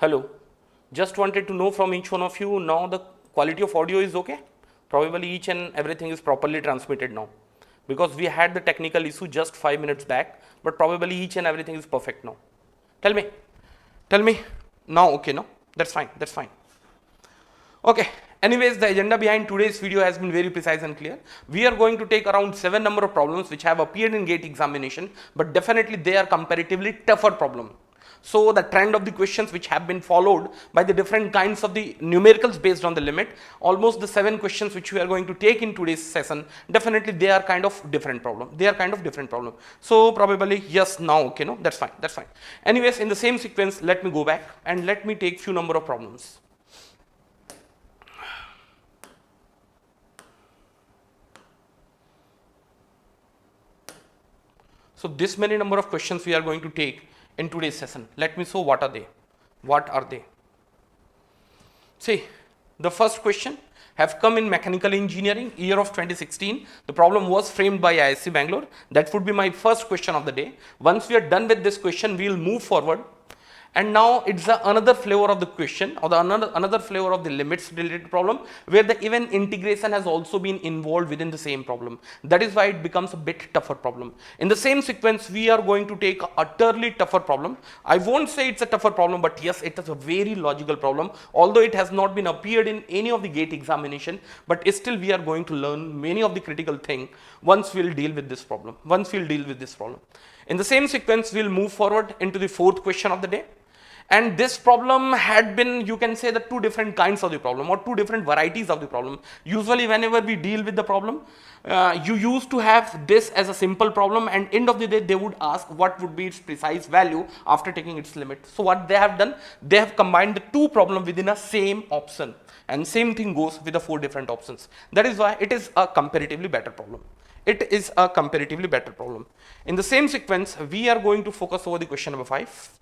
Hello, just wanted to know from each one of you, now the quality of audio is okay? Probably each and everything is properly transmitted now, because we had the technical issue just 5 minutes back, but probably each and everything is perfect now. Tell me, now okay, no? That's fine. Okay, anyways, the agenda behind today's video has been very precise and clear. We are going to take around 7 number of problems which have appeared in GATE examination, but definitely they are comparatively tougher problem. So the trend of the questions which have been followed by the different kinds of the numericals based on the limit, almost the 7 questions which we are going to take in today's session, definitely they are kind of different problem. So probably yes, now okay, no, that's fine. Anyways, in the same sequence, let me go back and let me take few number of problems. So this many number of questions we are going to take in today's session. Let me show what are they. See, the first question have come in mechanical engineering, year of 2016. The problem was framed by ISC Bangalore. That would be my first question of the day. Once we are done with this question, we will move forward. And now it's another flavor of the question, or another flavor of the limits related problem, where the even integration has also been involved within the same problem. That is why it becomes a bit tougher problem. In the same sequence, we are going to take a utterly tougher problem. I won't say it's a tougher problem, but yes, it is a very logical problem, although it has not been appeared in any of the GATE examination, but still we are going to learn many of the critical things once we'll deal with this problem. In the same sequence, we'll move forward into the fourth question of the day. And this problem had been, you can say, the two different kinds of the problem, or two different varieties of the problem. Usually whenever we deal with the problem, you used to have this as a simple problem, and end of the day they would ask what would be its precise value after taking its limit. So what they have done, they have combined the two problems within a same option, and same thing goes with the 4 different options. That is why it is a comparatively better problem. In the same sequence, we are going to focus over the question number 5.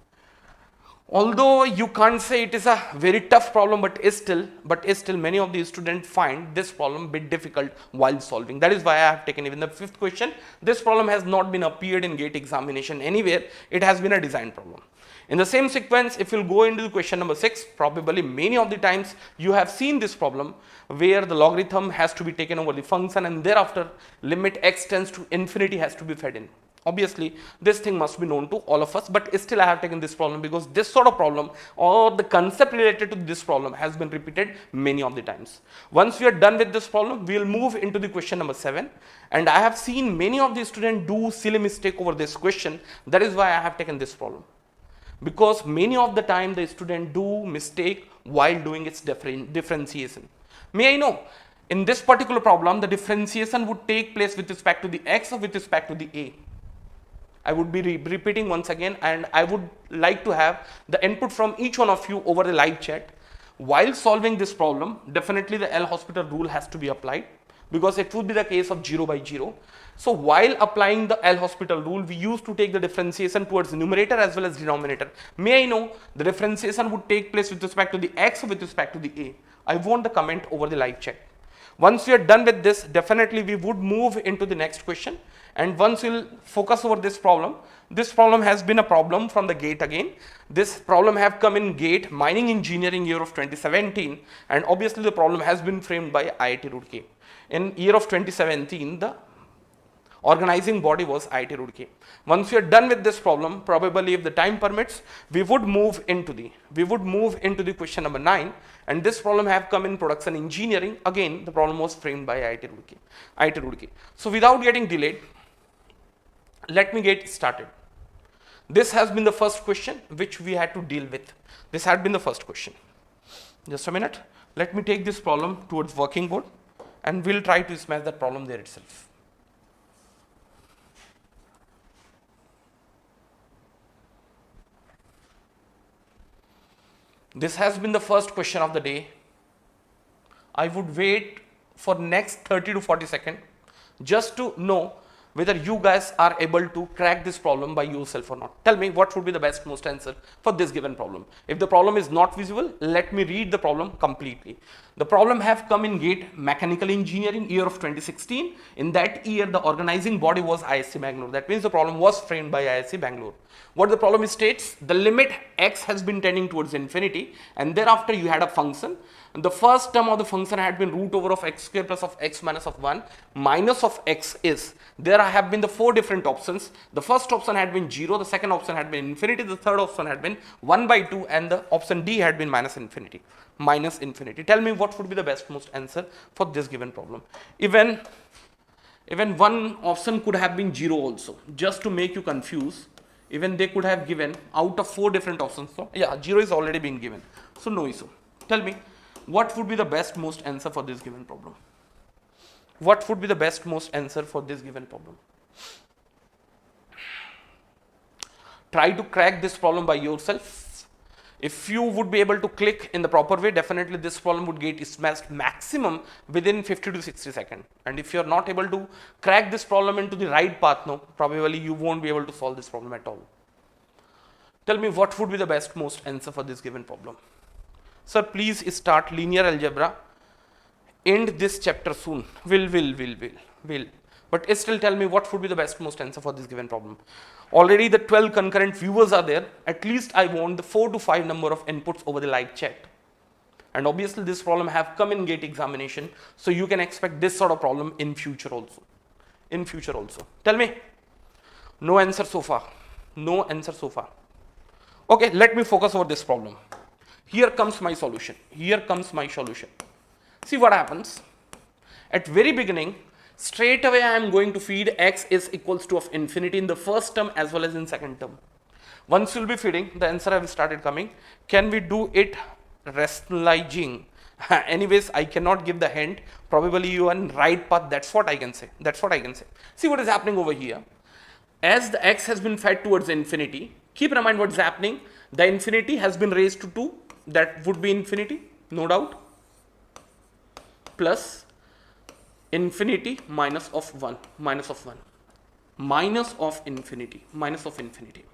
Although you can't say it is a very tough problem, but is still many of the students find this problem a bit difficult while solving. That is why I have taken even the fifth question. This problem has not been appeared in GATE examination anywhere. It has been a design problem. In the same sequence, if you'll go into the question number 6, probably many of the times you have seen this problem where the logarithm has to be taken over the function and thereafter limit x tends to infinity has to be fed in. Obviously, this thing must be known to all of us, but still I have taken this problem because this sort of problem or the concept related to this problem has been repeated many of the times. Once we are done with this problem, we will move into the question number 7, and I have seen many of the students do silly mistake over this question. That is why I have taken this problem, because many of the time the student do mistake while doing its differentiation. May I know, in this particular problem, the differentiation would take place with respect to the x or with respect to the a? I would be repeating once again, and I would like to have the input from each one of you over the live chat. While solving this problem, definitely the L hospital rule has to be applied, because it would be the case of 0 by 0. So while applying the L hospital rule, we used to take the differentiation towards the numerator as well as denominator. May I know the differentiation would take place with respect to the x or with respect to the a? I want the comment over the live chat. Once we are done with this, definitely we would move into the next question. And once we'll focus over this problem has been a problem from the GATE again. This problem have come in GATE mining engineering year of 2017, and obviously the problem has been framed by IIT Roorkee. In year of 2017, the organizing body was IIT Roorkee. Once we are done with this problem, probably if the time permits, we would move into the question number 9, and this problem have come in production engineering. Again, the problem was framed by IIT Roorkee. So without getting delayed, let me get started. This has been the first question which we had to deal with. This had been the first question. Just a minute. Let me take this problem towards working board and we'll try to smash that problem there itself. This has been the first question of the day. I would wait for next 30 to 40 seconds just to know whether you guys are able to crack this problem by yourself or not. Tell me what would be the best most answer for this given problem. If the problem is not visible, let me read the problem completely. The problem have come in GATE Mechanical Engineering year of 2016. In that year, the organizing body was ISC Bangalore. That means the problem was framed by ISC Bangalore. What the problem states, the limit x has been tending towards infinity, and thereafter you had a function. And the first term of the function had been root over of x square plus of x minus of 1 minus of x is. There have been the 4 different options. The first option had been 0, the second option had been infinity, the third option had been 1 by 2, and the option D had been minus infinity. Tell me what would be the best most answer for this given problem. Even one option could have been 0 also, just to make you confuse. Even they could have given out of 4 different options. So yeah, 0 is already been given, so no issue. Tell me what would be the best most answer for this given problem. What would be the best most answer for this given problem? Try to crack this problem by yourself. If you would be able to click in the proper way, definitely this problem would get smashed maximum within 50 to 60 seconds. And if you are not able to crack this problem into the right path now, probably you won't be able to solve this problem at all. Tell me what would be the best most answer for this given problem. Sir, please start linear algebra. End this chapter soon. Will. But still tell me what would be the best most answer for this given problem. Already the 12 concurrent viewers are there. At least I want the 4 to 5 number of inputs over the live chat. And obviously this problem have come in GATE examination. So you can expect this sort of problem in future also. Tell me. No answer so far. Okay, let me focus over this problem. Here comes my solution. See what happens. At very beginning, straight away I am going to feed x is equals to of infinity in the first term as well as in second term. Once you will be feeding, the answer have started coming. Can we do it rationalizing? Anyways, I cannot give the hint. Probably you are on right path. That's what I can say. See what is happening over here. As the x has been fed towards infinity, keep in mind what is happening. The infinity has been raised to 2. That would be infinity, no doubt. Plus infinity minus of infinity.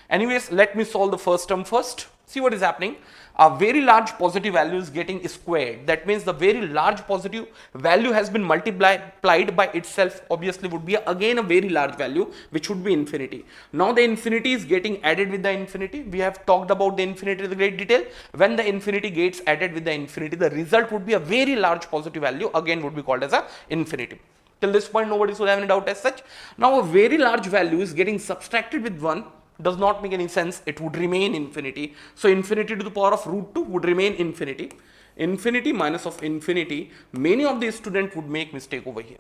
Anyways, let me solve the first term first. See what is happening? A very large positive value is getting squared. That means the very large positive value has been multiplied by itself. Obviously would be again a very large value, which would be infinity. Now the infinity is getting added with the infinity. We have talked about the infinity in great detail. When the infinity gets added with the infinity, the result would be a very large positive value, again would be called as a infinity. Till this point nobody should have any doubt as such. Now a very large value is getting subtracted with 1. Does not make any sense, it would remain infinity. So infinity to the power of root 2 would remain infinity. Infinity minus of infinity, many of the students would make mistake over here.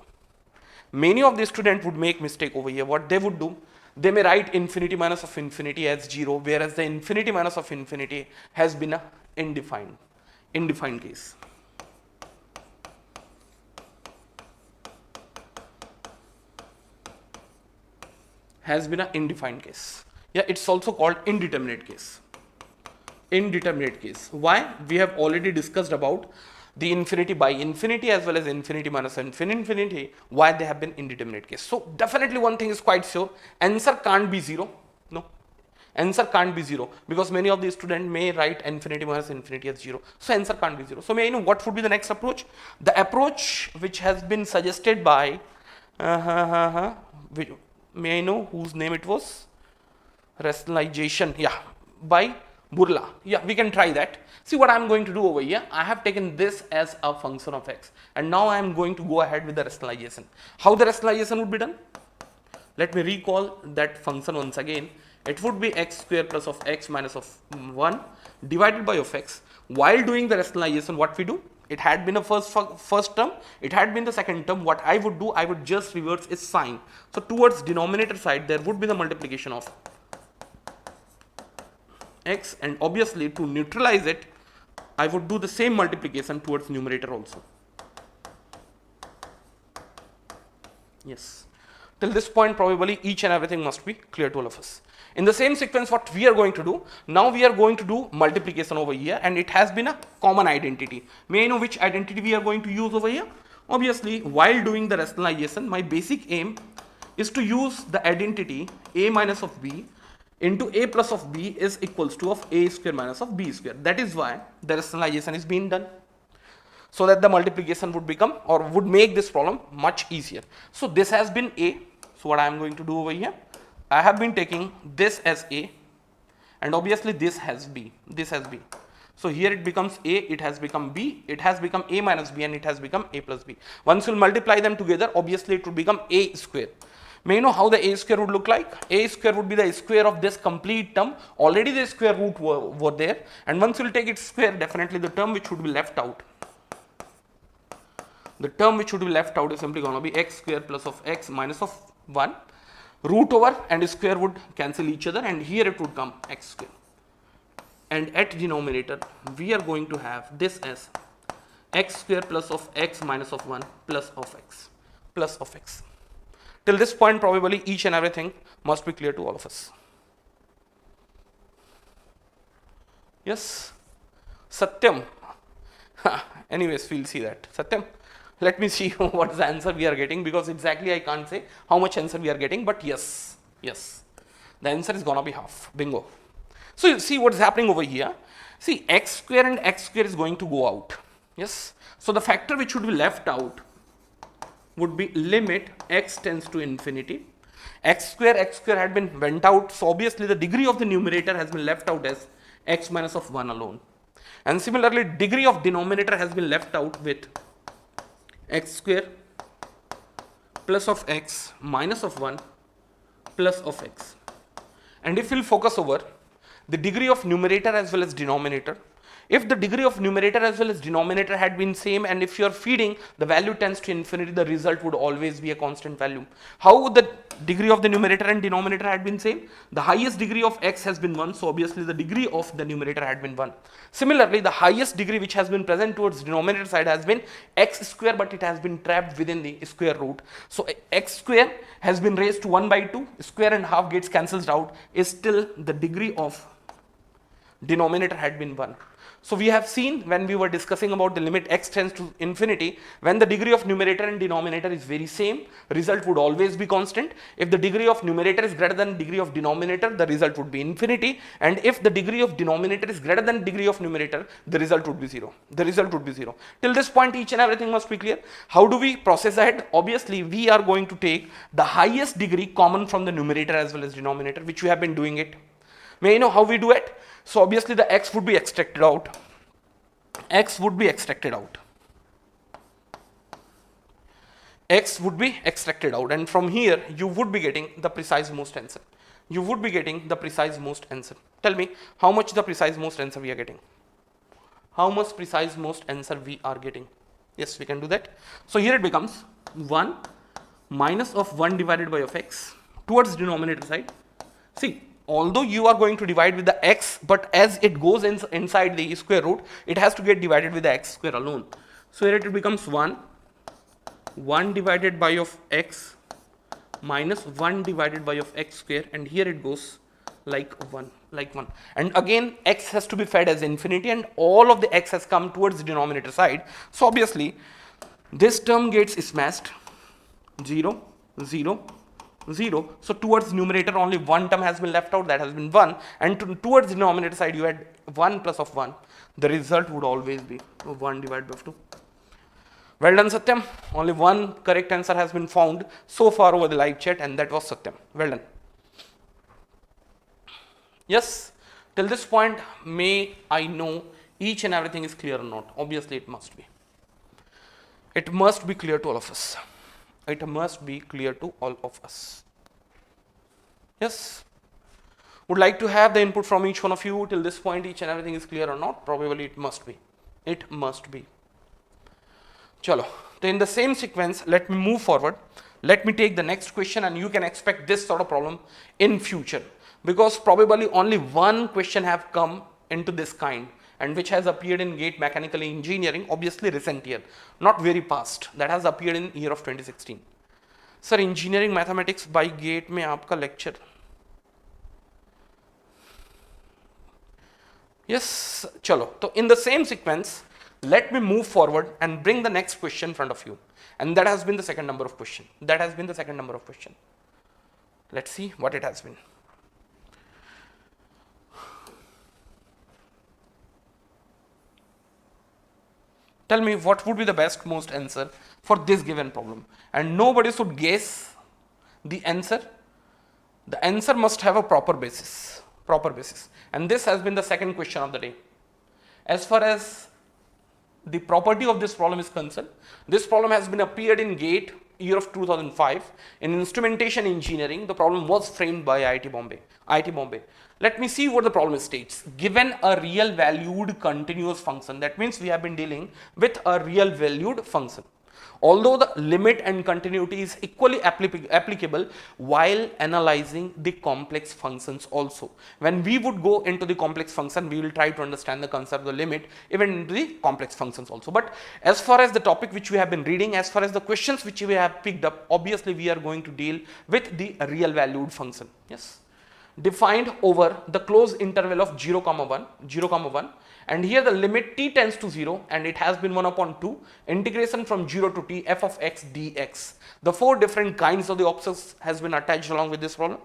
Many of the students would make mistake over here. What they would do, they may write infinity minus of infinity as 0, whereas the infinity minus of infinity has been a indefined case. Has been an indefined case. Yeah, it's also called indeterminate case. Indeterminate case. Why? We have already discussed about the infinity by infinity as well as infinity minus infinity, why they have been indeterminate case. So definitely one thing is quite sure, answer can't be 0. No, answer can't be 0, because many of the students may write infinity minus infinity as 0. So answer can't be 0. So may I know what would be the next approach? The approach which has been suggested by, may I know whose name it was? Rationalization, yeah, by Burla. Yeah, we can try that. See what I am going to do over here. I have taken this as a function of x, and now I am going to go ahead with the rationalization. How the rationalization would be done? Let me recall that function once again. It would be x square plus of x minus of 1 divided by of x. While doing the rationalization, what we do? It had been a first term, it had been the second term. What I would do, I would just reverse its sign. So towards denominator side, there would be the multiplication of x, and obviously to neutralize it, I would do the same multiplication towards numerator also. Yes. Till this point, probably each and everything must be clear to all of us. In the same sequence, what we are going to do, now we are going to do multiplication over here, and it has been a common identity. May I know which identity we are going to use over here? Obviously, while doing the rationalization, my basic aim is to use the identity a minus of b into a plus of b is equals to of a square minus of b square. That is why the rationalization is being done, so that the multiplication would become or would make this problem much easier. So this has been a. So what I am going to do over here, I have been taking this as a, and obviously this has b, this has b. So here it becomes a, it has become b, it has become a minus b, and it has become a plus b. Once you multiply them together, obviously it would become a square. May you know how the a square would look like? A square would be the square of this complete term. Already the square root were there, and once you will take its square, definitely the term which would be left out, the term which would be left out is simply going to be x square plus of x minus of 1. Root over and square would cancel each other, and here it would come x square. And at denominator, we are going to have this as x square plus of x minus of 1 plus of x plus of x. Till this point, probably each and everything must be clear to all of us. Yes, Satyam. Anyways, we'll see that. Satyam, let me see what is the answer we are getting, because exactly I can't say how much answer we are getting, but yes, the answer is gonna be half. Bingo. So you see what is happening over here. See, x square and x square is going to go out. Yes. So the factor which would be left out would be limit x tends to infinity. X square had been went out, so obviously the degree of the numerator has been left out as x minus of 1 alone. And similarly, degree of denominator has been left out with x square plus of x minus of 1 plus of x. And if we'll focus over the degree of numerator as well as denominator, if the degree of numerator as well as denominator had been same, and if you are feeding the value tends to infinity, the result would always be a constant value. How the degree of the numerator and denominator had been same? The highest degree of x has been 1, so obviously the degree of the numerator had been 1. Similarly, the highest degree which has been present towards denominator side has been x square, but it has been trapped within the square root. So x square has been raised to 1 by 2, square and half gets cancelled out, is still the degree of denominator had been 1. So we have seen when we were discussing about the limit x tends to infinity, when the degree of numerator and denominator is very same, result would always be constant. If the degree of numerator is greater than degree of denominator, the result would be infinity, and if the degree of denominator is greater than degree of numerator, the result would be 0. The result would be 0. Till this point, each and everything must be clear. How do we process ahead? Obviously, we are going to take the highest degree common from the numerator as well as denominator, which we have been doing it. May you know how we do it? So obviously the x would be extracted out. X would be extracted out. X would be extracted out, and from here you would be getting the precise most answer. You would be getting the precise most answer. Tell me how much the precise most answer we are getting. How much precise most answer we are getting? Yes, we can do that. So here it becomes 1 minus of 1 divided by of x towards denominator side. See, although you are going to divide with the x, but as it goes inside the square root, it has to get divided with the x square alone. So here it becomes 1 divided by of x minus 1 divided by of x square, and here it goes like 1. And again x has to be fed as infinity, and all of the x has come towards the denominator side. So obviously this term gets smashed, 0, 0, 0. So towards numerator only one term has been left out, that has been 1, and towards the denominator side you had 1 plus of 1. The result would always be 1 divided by 2. Well done, Satyam. Only one correct answer has been found so far over the live chat, and that was Satyam. Well done. Yes, till this point, may I know each and everything is clear or not? Obviously it must be. It must be clear to all of us. It must be clear to all of us. Yes. Would like to have the input from each one of you. Till this point, each and everything is clear or not? Probably it must be. It must be. Chalo. So in the same sequence, let me move forward. Let me take the next question, and you can expect this sort of problem in future, because probably only one question have come into this kind, and which has appeared in GATE Mechanical Engineering, obviously recent year, not very past. That has appeared in year of 2016. Sir, engineering mathematics by GATE में आपका lecture. Yes, chalo. So in the same sequence, let me move forward and bring the next question in front of you, and that has been the second number of question. That has been the second number of question. Let's see what it has been. Tell me what would be the best most answer for this given problem, and nobody should guess the answer. The answer must have a proper basis, and this has been the second question of the day. As far as the property of this problem is concerned, this problem has been appeared in GATE year of 2005 in instrumentation engineering. The problem was framed by IIT Bombay. Let me see what the problem states. Given a real valued continuous function, that means we have been dealing with a real valued function. Although the limit and continuity is equally applicable while analyzing the complex functions also. When we would go into the complex function, we will try to understand the concept of the limit even into the complex functions also. But as far as the topic which we have been reading, as far as the questions which we have picked up, obviously we are going to deal with the real valued function. Yes. Defined over the closed interval of 0, 1, and here the limit t tends to 0, and it has been 1 upon 2 integration from 0 to t f of x dx. The 4 different kinds of the options has been attached along with this problem.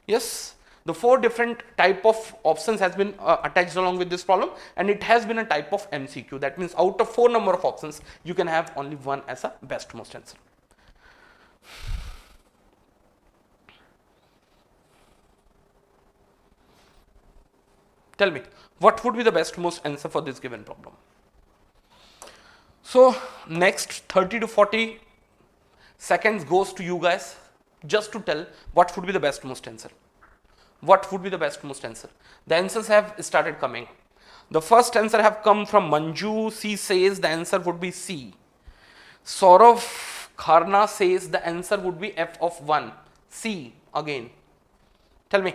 Yes, the 4 different type of options has been attached along with this problem, and it has been a type of MCQ. That means out of 4 number of options, you can have only one as a best most answer. Tell me, what would be the best most answer for this given problem? So next 30 to 40 seconds goes to you guys just to tell what would be the best most answer. What would be the best most answer? The answers have started coming. The first answer have come from Manju. She says the answer would be C. Saurav Kharna says the answer would be f of 1. C again. Tell me.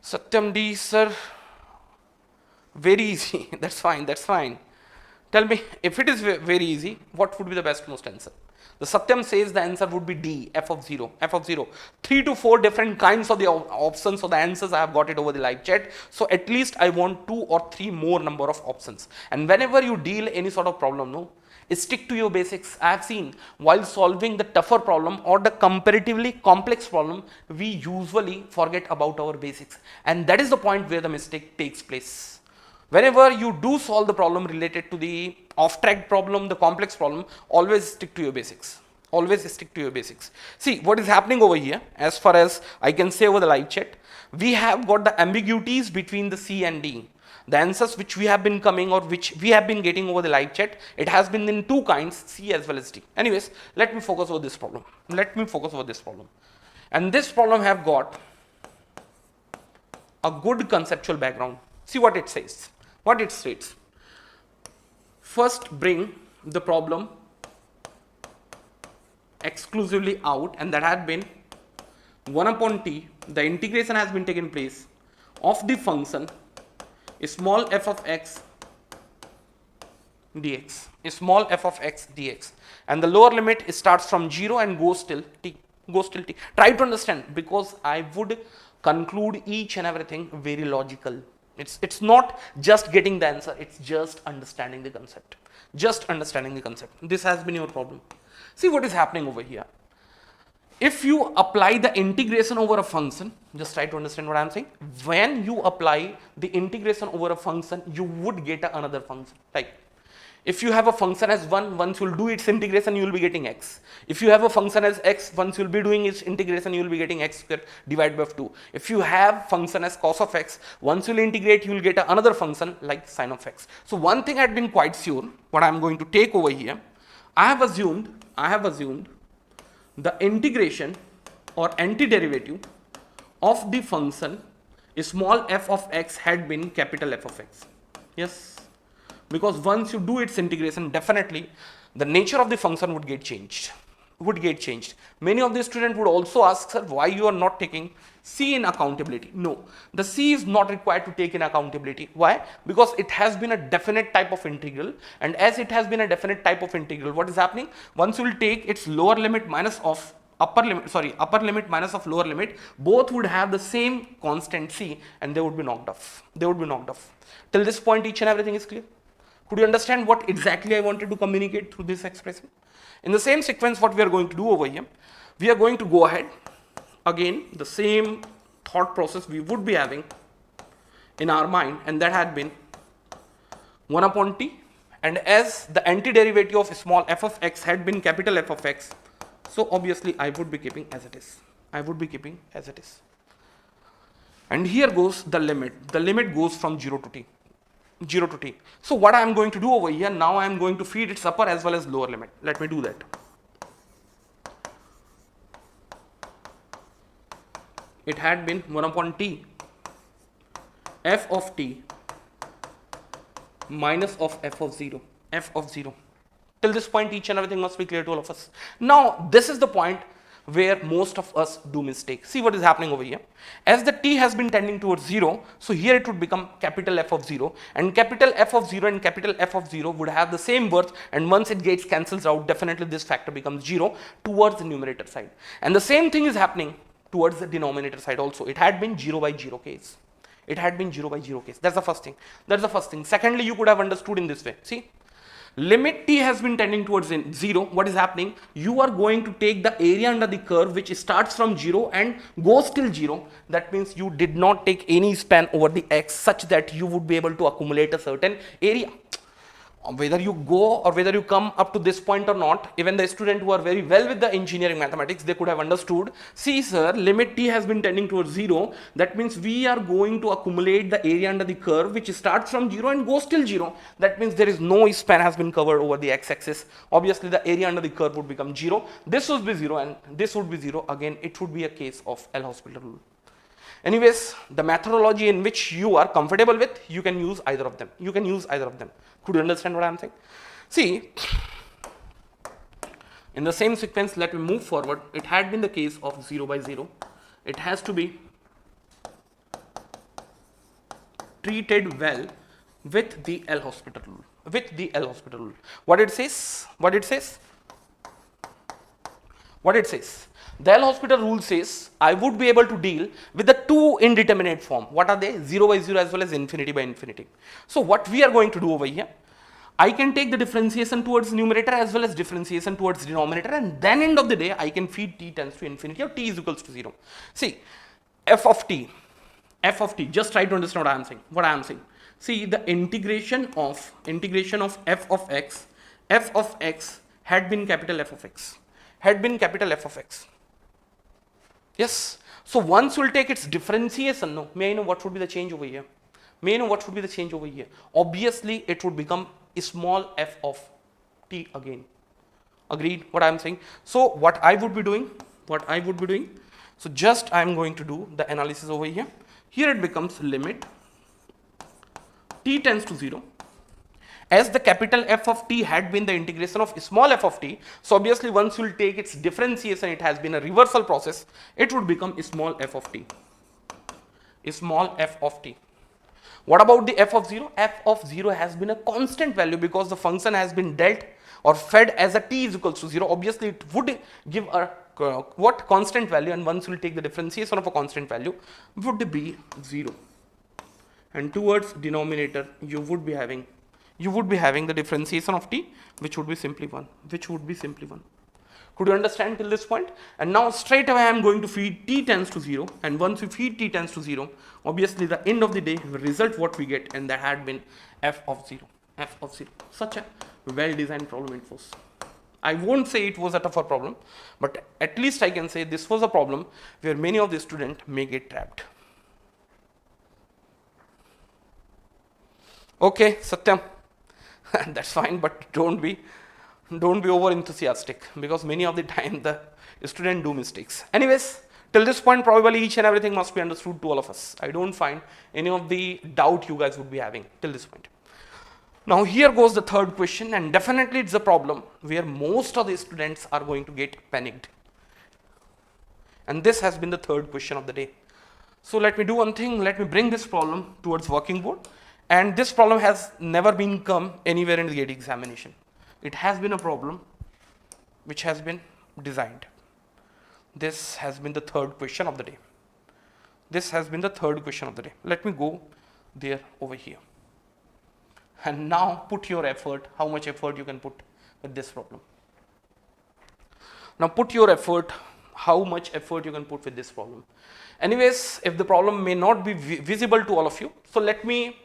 Satyam D, sir, very easy. That's fine. Tell me, if it is very easy, what would be the best most answer? The Satyam says the answer would be D, f of 0, f of 0. 3 to 4 different kinds of the options, so the answers I have got it over the live chat. So at least I want 2 or 3 more number of options. And whenever you deal any sort of problem, no, stick to your basics. I have seen while solving the tougher problem or the comparatively complex problem, we usually forget about our basics. And that is the point where the mistake takes place. Whenever you do solve the problem related to the off-track problem, the complex problem, always stick to your basics. Always stick to your basics. See what is happening over here, as far as I can say over the live chat, we have got the ambiguities between the C and D. The answers which we have been coming or which we have been getting over the live chat, it has been in 2 kinds, C as well as D. Anyways, let me focus over this problem. Let me focus over this problem. And this problem have got a good conceptual background. See what it says. What it states. First bring the problem exclusively out, and that had been 1 upon t, the integration has been taken place of the function small f of x dx, small f of x dx, and the lower limit starts from 0 and goes till t, Try to understand, because I would conclude each and everything very logical. It's not just getting the answer, it's just understanding the concept. Just understanding the concept. This has been your problem. See what is happening over here. If you apply the integration over a function, just try to understand what I am saying. When you apply the integration over a function, you would get another function. Like if you have a function as 1, once you will do its integration, you will be getting x. If you have a function as x, once you will be doing its integration, you will be getting x square divided by 2. If you have function as cos of x, once you will integrate, you will get another function like sin of x. So one thing I had been quite sure, what I am going to take over here, I have assumed the integration or antiderivative of the function small f of x had been capital F of x. Yes, because once you do its integration, definitely the nature of the function would get changed. Many of the students would also ask, sir, why you are not taking C in accountability? No, the C is not required to take in accountability. Why? Because it has been a definite type of integral, and as it has been a definite type of integral, what is happening? Once you will take its lower limit minus of upper limit minus of lower limit, both would have the same constant C, and they would be knocked off. Till this point, each and everything is clear. Could you understand what exactly I wanted to communicate through this expression? In the same sequence, what we are going to do over here, we are going to go ahead. Again, the same thought process we would be having in our mind, and that had been 1 upon t, and as the antiderivative of small f of x had been capital F of x, so obviously I would be keeping as it is. And here goes the limit. The limit goes from 0 to t. So what I am going to do over here, now I am going to feed its upper as well as lower limit. Let me do that. It had been 1 upon t f of t minus of f of 0. Till this point, each and everything must be clear to all of us. Now this is the point where most of us do mistake. See what is happening over here. As the t has been tending towards 0, so here it would become capital F of 0, and capital F of 0 and capital F of 0 would have the same worth, and once it gets cancels out, definitely this factor becomes 0 towards the numerator side. And the same thing is happening towards the denominator side also. It had been 0 by 0 case. That's the first thing. Secondly, you could have understood in this way. See, limit t has been tending towards 0. What is happening? You are going to take the area under the curve which starts from 0 and goes till 0. That means you did not take any span over the x such that you would be able to accumulate a certain area. Whether you go or whether you come up to this point or not, even the student who are very well with the engineering mathematics, they could have understood. See sir, limit t has been tending towards 0. That means we are going to accumulate the area under the curve which starts from 0 and goes till 0. That means there is no span has been covered over the x-axis. Obviously the area under the curve would become 0. This would be 0 and this would be 0. Again, it would be a case of L'Hospital rule. Anyways, the methodology in which you are comfortable with, you can use either of them. Could you understand what I am saying? See, in the same sequence, let me move forward. It had been the case of 0 by 0. It has to be treated well with the L'Hospital rule. What it says? What it says? The L'Hospital rule says I would be able to deal with the two indeterminate form. What are they? 0 by 0 as well as infinity by infinity. So what we are going to do over here, I can take the differentiation towards numerator as well as differentiation towards denominator, and then end of the day I can feed t tends to infinity or t is equals to 0. See, f of t, just try to understand what I am saying. See, the integration of f of x had been capital F of x, Yes. So once we'll take its differentiation, no, may I know what would be the change over here? Obviously, it would become a small f of t again. Agreed what I am saying? So what I would be doing, so just I am going to do the analysis over here. Here it becomes limit t tends to 0. As the capital F of t had been the integration of small f of t, so obviously once you will take its differentiation, it has been a reversal process, it would become small f of t. What about the f of 0? F of 0 has been a constant value because the function has been dealt or fed as a t is equals to 0. Obviously it would give a constant value, and once you will take the differentiation of a constant value would be 0. And towards denominator you would be having the differentiation of t, which would be simply 1. Could you understand till this point? And now straight away I am going to feed t tends to 0, and once we feed t tends to 0, obviously the end of the day result what we get, and that had been f of 0. Such a well designed problem it was. I won't say it was a tougher problem, but at least I can say this was a problem where many of the students may get trapped. Okay, Satyam. That's fine, but don't be over enthusiastic, because many of the time the student do mistakes. Anyways, till this point probably each and everything must be understood to all of us. I don't find any of the doubt you guys would be having till this point. Now here goes the third question, and definitely it's a problem where most of the students are going to get panicked. And this has been the third question of the day. So let me do one thing, let me bring this problem towards working board. And this problem has never been come anywhere in the GATE examination. It has been a problem which has been designed. This has been the third question of the day. Let me go there over here. And now put your effort, how much effort you can put with this problem. Now put your effort, how much effort you can put with this problem. Anyways, if the problem may not be visible to all of you, so let me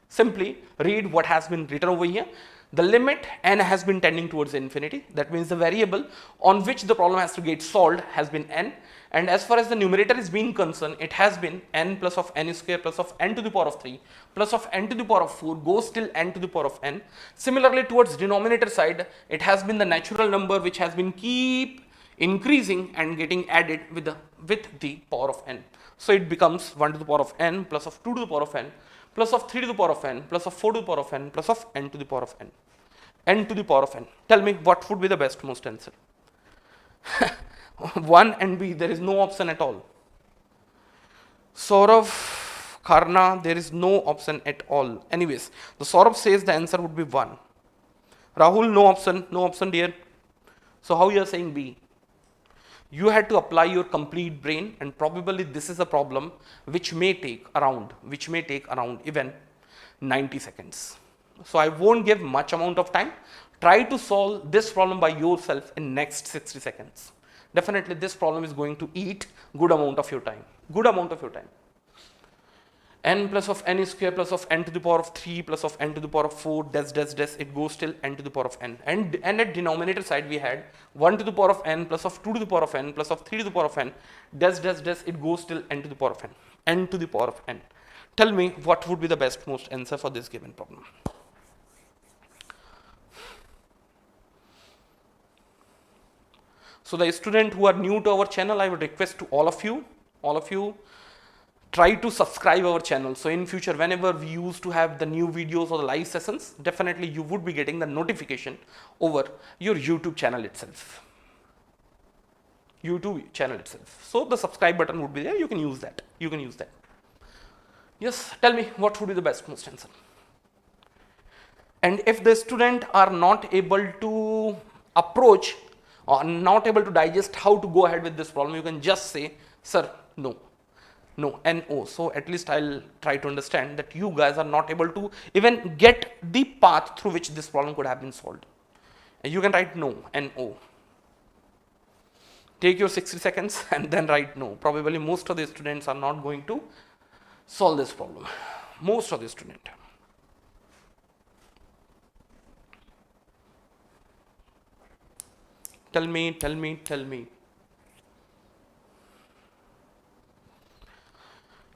simply read what has been written over here. The limit n has been tending towards infinity. That means the variable on which the problem has to get solved has been n. And as far as the numerator is being concerned, it has been n plus of n square plus of n to the power of 3 plus of n to the power of 4 goes till n to the power of n. Similarly, towards denominator side, it has been the natural number which has been keep increasing and getting added with the power of n. So it becomes 1 to the power of n plus of 2 to the power of n plus of 3 to the power of n plus of 4 to the power of n plus of n to the power of n. N to the power of n. Tell me what would be the best most answer? 1 and b, there is no option at all. Saurav, Karna, there is no option at all. Anyways, the Saurav says the answer would be 1. Rahul, no option dear. So how you are saying b? You had to apply your complete brain, and probably this is a problem which may take around even 90 seconds. So I won't give much amount of time. Try to solve this problem by yourself in next 60 seconds. Definitely this problem is going to eat good amount of your time. N plus of n square plus of n to the power of 3 plus of n to the power of 4 dash, it goes till n to the power of n. And at denominator side we had 1 to the power of n plus of 2 to the power of n plus of 3 to the power of n dash, it goes till n to the power of n. N to the power of n. Tell me what would be the best most answer for this given problem. So the student who are new to our channel, I would request to all of you, try to subscribe our channel. So in future, whenever we used to have the new videos or the live sessions, definitely you would be getting the notification over your YouTube channel itself. So the subscribe button would be there. You can use that. Yes, tell me what would be the best most answer. And if the student are not able to approach or not able to digest how to go ahead with this problem, you can just say, sir, no, no. So at least I'll try to understand that you guys are not able to even get the path through which this problem could have been solved. And you can write no, no. Take your 60 seconds and then write no. Probably most of the students are not going to solve this problem. Most of the students. Tell me.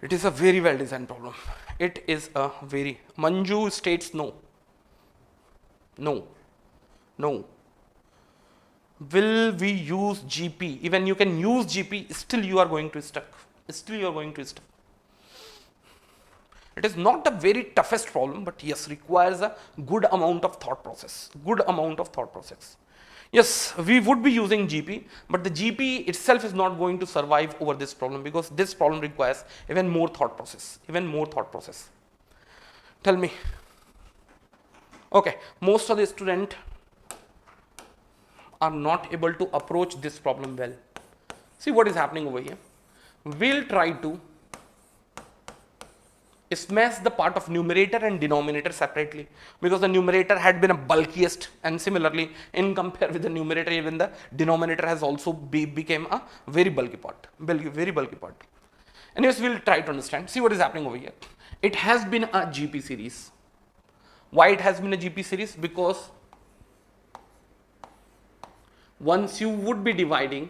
It is a very well designed problem. It is a very, Manju states no. No. Will we use GP? Even you can use GP, still you are going to stuck. It is not the very toughest problem, but yes, requires a good amount of thought process. Yes, we would be using GP, but the GP itself is not going to survive over this problem, because this problem requires even more thought process. Tell me. Okay, most of the students are not able to approach this problem well. See what is happening over here. We'll try to smash the part of numerator and denominator separately, because the numerator had been a bulkiest, and similarly in compare with the numerator, even the denominator has also became a very bulky part. Anyways, we'll try to understand. See what is happening over here. It has been a GP series. Why it has been a GP series? Because once you would be dividing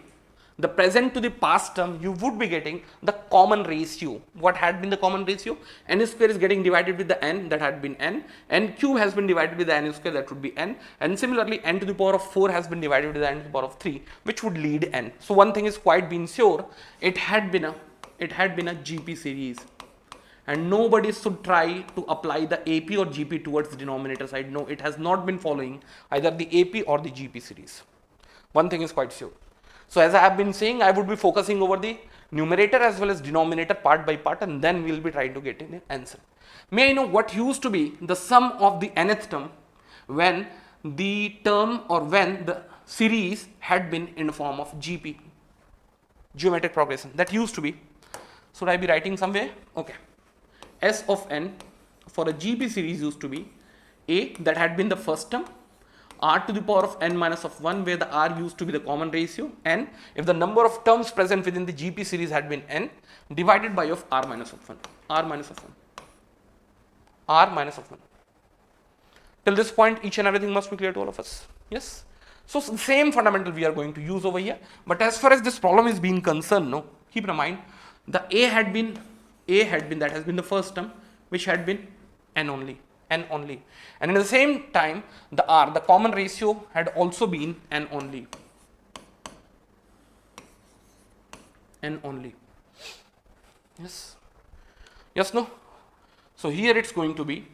the present to the past term, you would be getting the common ratio. What had been the common ratio? N square is getting divided with the n, that had been n. N cube has been divided with the n square, that would be n. And similarly, n to the power of 4 has been divided with the n to the power of 3, which would lead n. So one thing is quite been sure, it had been a GP series. And nobody should try to apply the AP or GP towards the denominator side. No, it has not been following either the AP or the GP series. One thing is quite sure. So as I have been saying, I would be focusing over the numerator as well as denominator part by part, and then we will be trying to get in an answer. May I know what used to be the sum of the nth term when the term or when the series had been in the form of GP, geometric progression? That used to be, should I be writing somewhere? Okay. S of n for a GP series used to be A, that had been the first term, r to the power of n minus of 1, where the r used to be the common ratio, n, if the number of terms present within the GP series had been n, divided by of r minus of 1. Till this point, each and everything must be clear to all of us. Yes? So same fundamental we are going to use over here, but as far as this problem is being concerned, no, keep in mind, the A had been, that has been the first term, which had been n only. And at the same time, the r, the common ratio, had also been n only. Yes, no. So here it's going to be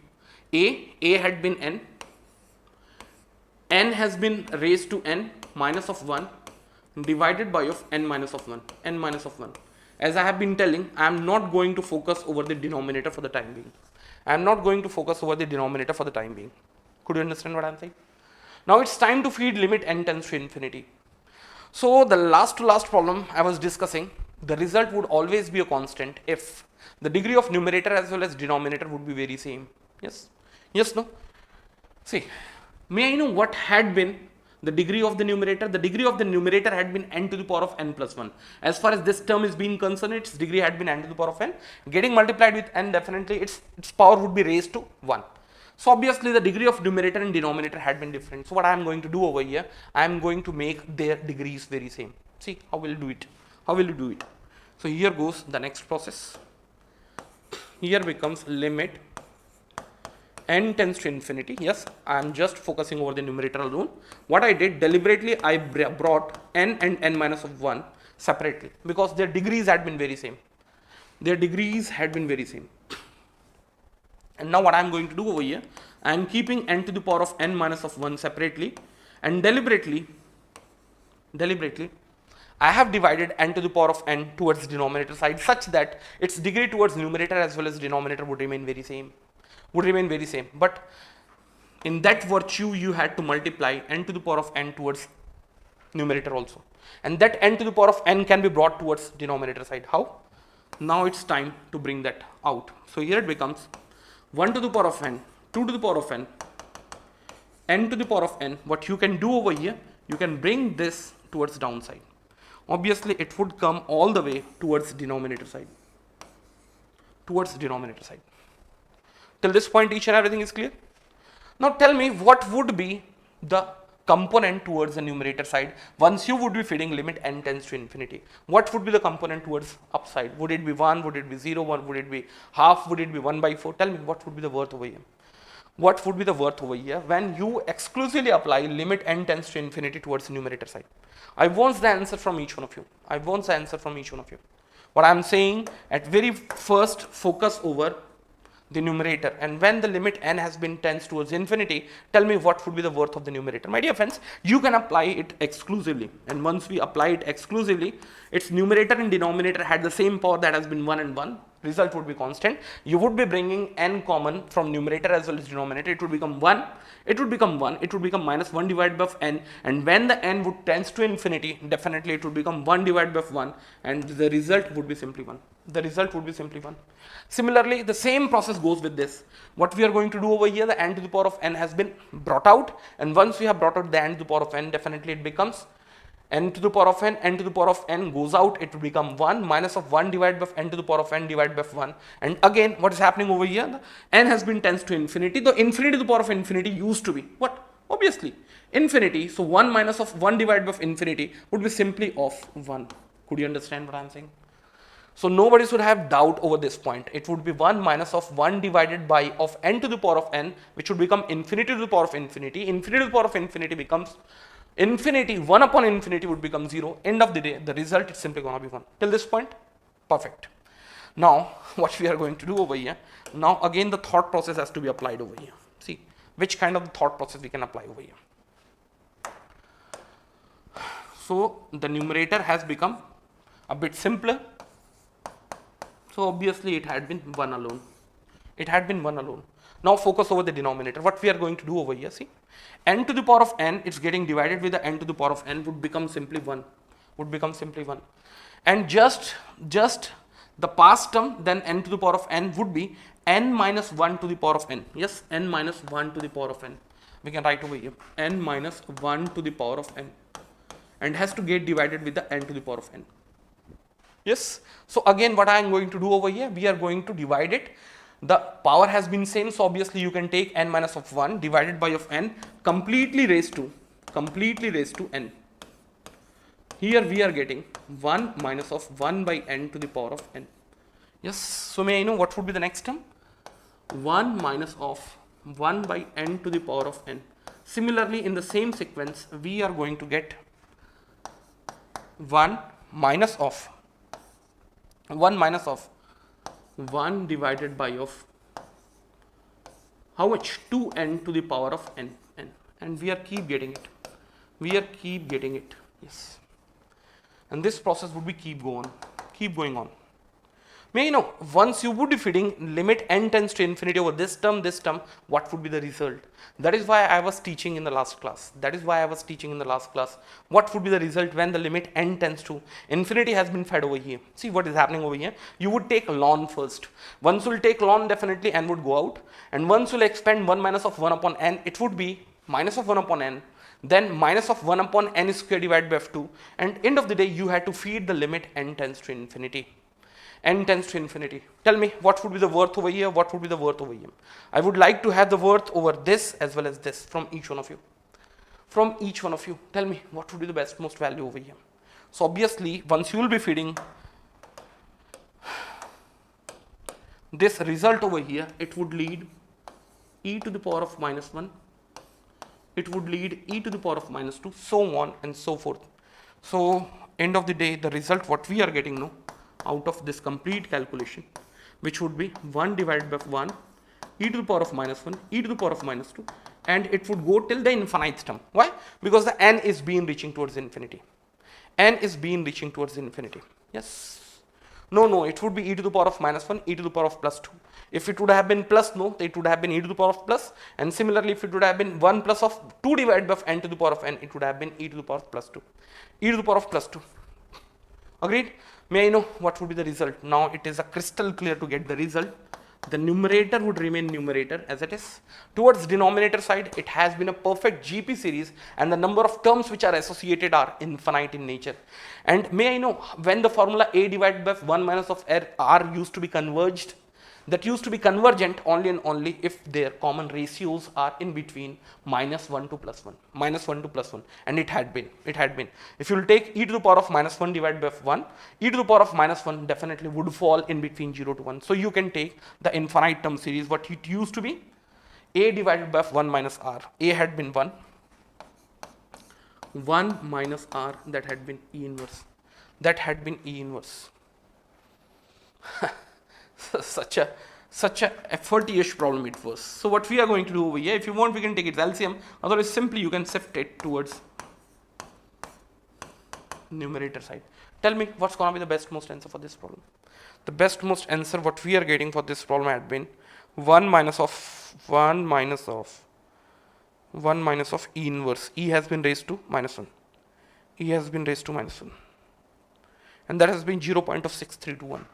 A had been n has been raised to n minus of 1 divided by of n minus of 1. As I have been telling, I am not going to focus over the denominator for the time being. Could you understand what I am saying? Now it's time to feed limit n tends to infinity. So the last problem I was discussing, the result would always be a constant if the degree of numerator as well as denominator would be very same. Yes, no? See, may I know what had been the degree of the numerator? The degree of the numerator had been n to the power of n plus 1. As far as this term is being concerned, its degree had been n to the power of n. Getting multiplied with n, definitely its power would be raised to 1. So obviously the degree of numerator and denominator had been different. So what I am going to do over here, I am going to make their degrees very same. See how will you do it? So here goes the next process. Here becomes limit n tends to infinity. Yes, I am just focusing over the numerator alone. What I did, deliberately I brought n and n minus of 1 separately, because their degrees had been very same. And now what I am going to do over here, I am keeping n to the power of n minus of 1 separately, and deliberately I have divided n to the power of n towards the denominator side, such that its degree towards numerator as well as denominator would remain very same. But in that virtue, you had to multiply n to the power of n towards numerator also. And that n to the power of n can be brought towards denominator side. How? Now it's time to bring that out. So here it becomes 1 to the power of n, 2 to the power of n to the power of n. What you can do over here, you can bring this towards downside. Obviously, it would come all the way towards denominator side. Till this point, each and everything is clear. Now tell me, what would be the component towards the numerator side once you would be feeding limit n tends to infinity? What would be the component towards upside? Would it be 1? Would it be 0, 1? Would it be half? Would it be 1 by 4? Tell me, what would be the worth over here? What would be the worth over here when you exclusively apply limit n tends to infinity towards the numerator side? I want the answer from each one of you. What I am saying, at very first, focus over the numerator, and when the limit n has been tends towards infinity, tell me what would be the worth of the numerator. My dear friends, you can apply it exclusively, and once we apply it exclusively, its numerator and denominator had the same power, that has been 1 and 1. Result would be constant. You would be bringing n common from numerator as well as denominator. It would become 1. It would become minus 1 divided by n, and when the n would tends to infinity, definitely it would become 1 divided by 1, and the result would be simply 1. Similarly, the same process goes with this. What we are going to do over here, the n to the power of n has been brought out, and once we have brought out the n to the power of n, definitely it becomes n to the power of n to the power of n goes out, it will become 1 minus of 1 divided by n to the power of n divided by 1. And again, what is happening over here? The n has been tends to infinity. The infinity to the power of infinity used to be what? Obviously, infinity. So 1 minus of 1 divided by infinity would be simply of 1. Could you understand what I am saying? So nobody should have doubt over this point. It would be 1 minus of 1 divided by of n to the power of n, which would become infinity to the power of infinity. Infinity to the power of infinity becomes infinity. 1 upon infinity would become 0. End of the day, the result is simply going to be 1. Till this point, perfect. Now, what we are going to do over here, now again the thought process has to be applied over here. See, which kind of thought process we can apply over here. So, the numerator has become a bit simpler. So obviously it had been 1 alone. Now focus over the denominator. What we are going to do over here, see, n to the power of n, it's getting divided with the n to the power of n would become simply 1. And just the past term, then n to the power of n would be n minus 1 to the power of n. Yes, n minus 1 to the power of n. We can write over here n minus 1 to the power of n, and has to get divided with the n to the power of n. Yes. So again, what I am going to do over here, we are going to divide it. The power has been same, so obviously you can take n minus of 1 divided by of n completely raised to n. Here we are getting 1 minus of 1 by n to the power of n. Yes. So may I know what would be the next term? 1 minus of 1 by n to the power of n. Similarly, in the same sequence, we are going to get 1 minus of 1 divided by of how much? 2n to the power of n, and we are keep getting it. Yes. And this process would be keep going on. May you know, once you would be feeding limit n tends to infinity over this term, what would be the result? That is why I was teaching in the last class. What would be the result when the limit n tends to infinity has been fed over here? See what is happening over here. You would take ln first. Once you will take ln, definitely n would go out. And once you will expand 1 minus of 1 upon n, it would be minus of 1 upon n. Then minus of 1 upon n square divided by 2. And end of the day, you had to feed the limit n tends to infinity. Tell me, what would be the worth over here? I would like to have the worth over this as well as this from each one of you. Tell me, what would be the most value over here? So obviously, once you will be feeding this result over here, it would lead e to the power of minus 1. It would lead e to the power of minus 2, so on and so forth. So end of the day, the result what we are getting now out of this complete calculation, which would be 1 divided by 1 e to the power of minus 1 e to the power of minus 2, and it would go till the infinite term. Why? Because the n is being reaching towards infinity. Yes. No, it would be e to the power of minus 1, e to the power of plus 2. If it would have been plus, no, it would have been e to the power of plus. And similarly, if it would have been 1 plus of 2 divided by n to the power of n, it would have been e to the power of plus 2. E to the power of plus 2. Agreed? May I know what would be the result? Now it is a crystal clear to get the result. The numerator would remain numerator as it is. Towards denominator side, it has been a perfect GP series and the number of terms which are associated are infinite in nature. And may I know when the formula a divided by 1 minus of r used to be converged? That used to be convergent only and only if their common ratios are in between minus 1 to plus 1, minus 1 to plus 1, and it had been. If you will take e to the power of minus 1 divided by 1, e to the power of minus 1 definitely would fall in between 0 to 1. So you can take the infinite term series, what it used to be, a divided by 1 minus r. A had been 1 minus r, that had been e inverse. Such a effortish problem it was. So what we are going to do over here, if you want we can take its LCM, otherwise simply you can shift it towards numerator side. Tell me what's going to be the best most answer for this problem. The best most answer what we are getting for this problem had been 1 minus of e inverse. E has been raised to minus 1. And that has been 0.6321.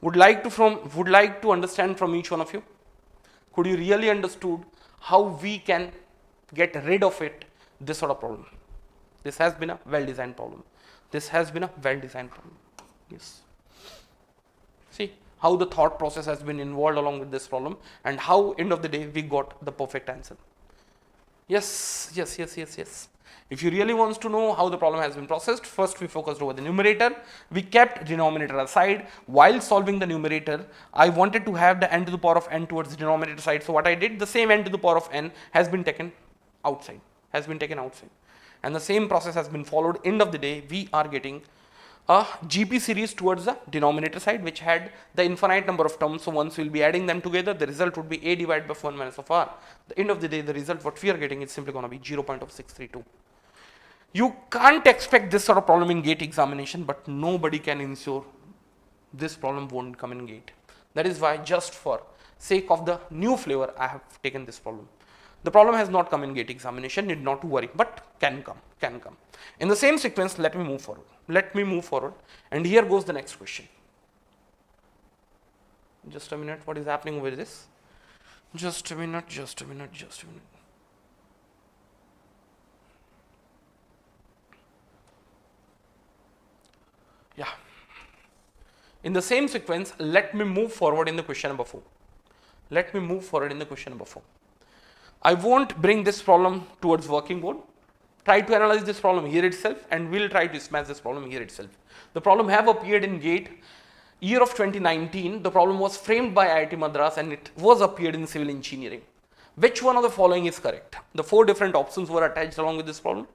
Would like to understand from each one of you, could you really understood how we can get rid of it, this sort of problem? This has been a well designed problem. Yes. See how the thought process has been involved along with this problem and how end of the day we got the perfect answer. Yes. If you really wants to know how the problem has been processed, first we focused over the numerator. We kept denominator aside. While solving the numerator, I wanted to have the n to the power of n towards the denominator side. So what I did, the same n to the power of n has been taken outside. And the same process has been followed. End of the day, we are getting a GP series towards the denominator side, which had the infinite number of terms. So once we will be adding them together, the result would be a divided by 1 minus of r. The end of the day, the result what we are getting is simply going to be 0.632. You can't expect this sort of problem in GATE examination, but nobody can ensure this problem won't come in GATE. That is why, just for sake of the new flavor, I have taken this problem. The problem has not come in GATE examination, need not to worry, but can come. In the same sequence, let me move forward. And here goes the next question. Just a minute, what is happening with this? Just a minute. Yeah. In the same sequence, let me move forward in the question number 4. I won't bring this problem towards working board. Try to analyze this problem here itself and we'll try to smash this problem here itself. The problem have appeared in GATE year of 2019. The problem was framed by IIT Madras and it was appeared in civil engineering. Which one of the following is correct? The 4 different options were attached along with this problem,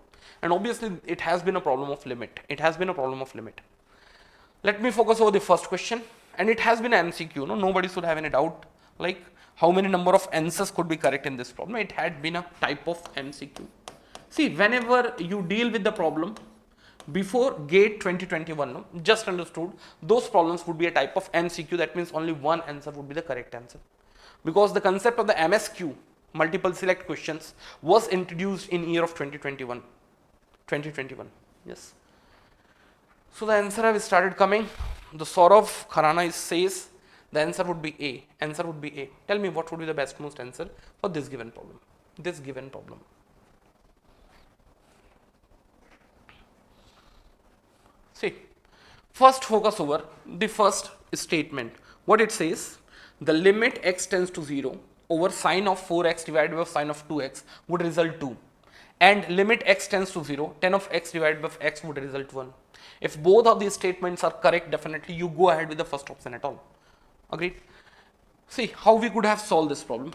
and obviously it has been a problem of limit. Let me focus over the first question, and it has been an MCQ. Nobody should have any doubt like how many number of answers could be correct in this problem. It had been a type of MCQ. See, whenever you deal with the problem before GATE 2021, just understood, those problems would be a type of MCQ. That means only one answer would be the correct answer, because the concept of the MSQ, multiple select questions, was introduced in year of 2021. Yes. So the answer have started coming. The Saurav Kharana says the answer would be A. Tell me what would be the best most answer for this given problem. See, first focus over the first statement. What it says, the limit x tends to 0 over sine of 4x divided by sine of 2x would result 2. And limit x tends to 0, tan of x divided by x would result 1. If both of these statements are correct, definitely you go ahead with the first option at all. Agreed? See how we could have solved this problem.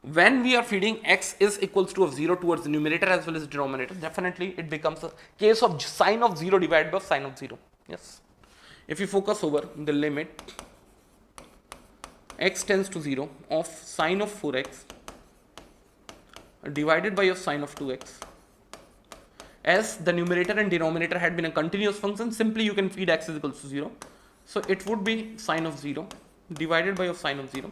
When we are feeding x is equals to of 0 towards the numerator as well as denominator, definitely it becomes a case of sine of 0 divided by sine of 0. Yes. If you focus over the limit x tends to 0 of sine of 4x divided by of sine of 2x. As the numerator and denominator had been a continuous function, simply you can feed x is equals to 0. So it would be sine of 0 divided by of sine of 0,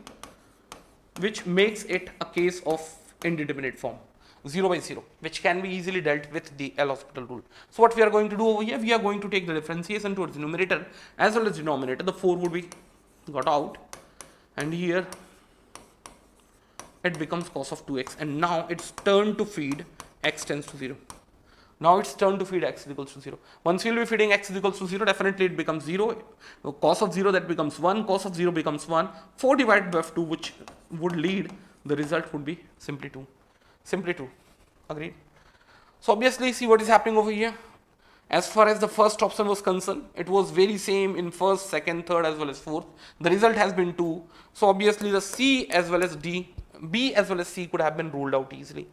which makes it a case of indeterminate form, 0 by 0, which can be easily dealt with the L'Hospital rule. So what we are going to do over here, we are going to take the differentiation towards the numerator as well as denominator. The 4 would be got out, and here it becomes cos of 2x, and now it's turned to feed x tends to 0. Now it's turned to feed x is equals to 0. Once you will be feeding x is equals to 0, definitely it becomes 0. So cos of 0, that becomes 1, cos of 0 becomes 1, 4 divided by 2, which would lead, the result would be simply 2. Simply 2. Agreed? So obviously see what is happening over here. As far as the first option was concerned, it was very same in first, second, third as well as fourth. The result has been 2. So obviously the C as well as D, B as well as C could have been ruled out easily.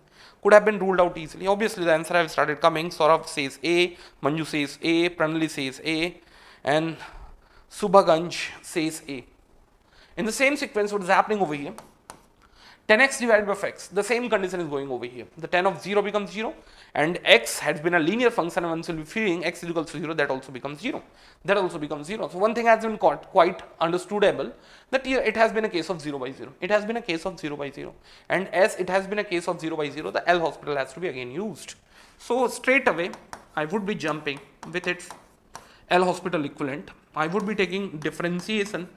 Obviously the answer have started coming. Saurabh says A, Manju says A, Pranali says A, and Subhaganj says A. In the same sequence, what is happening over here? 10x divided by x, the same condition is going over here. The tan of 0 becomes 0, and x has been a linear function, and once you will be feeding x is equals to 0, that also becomes 0. So one thing has been quite understandable, that here it has been a case of 0 by 0. And as it has been a case of 0 by 0, the L'Hospital has to be again used. So straight away, I would be jumping with its L'Hospital equivalent. I would be taking differentiation.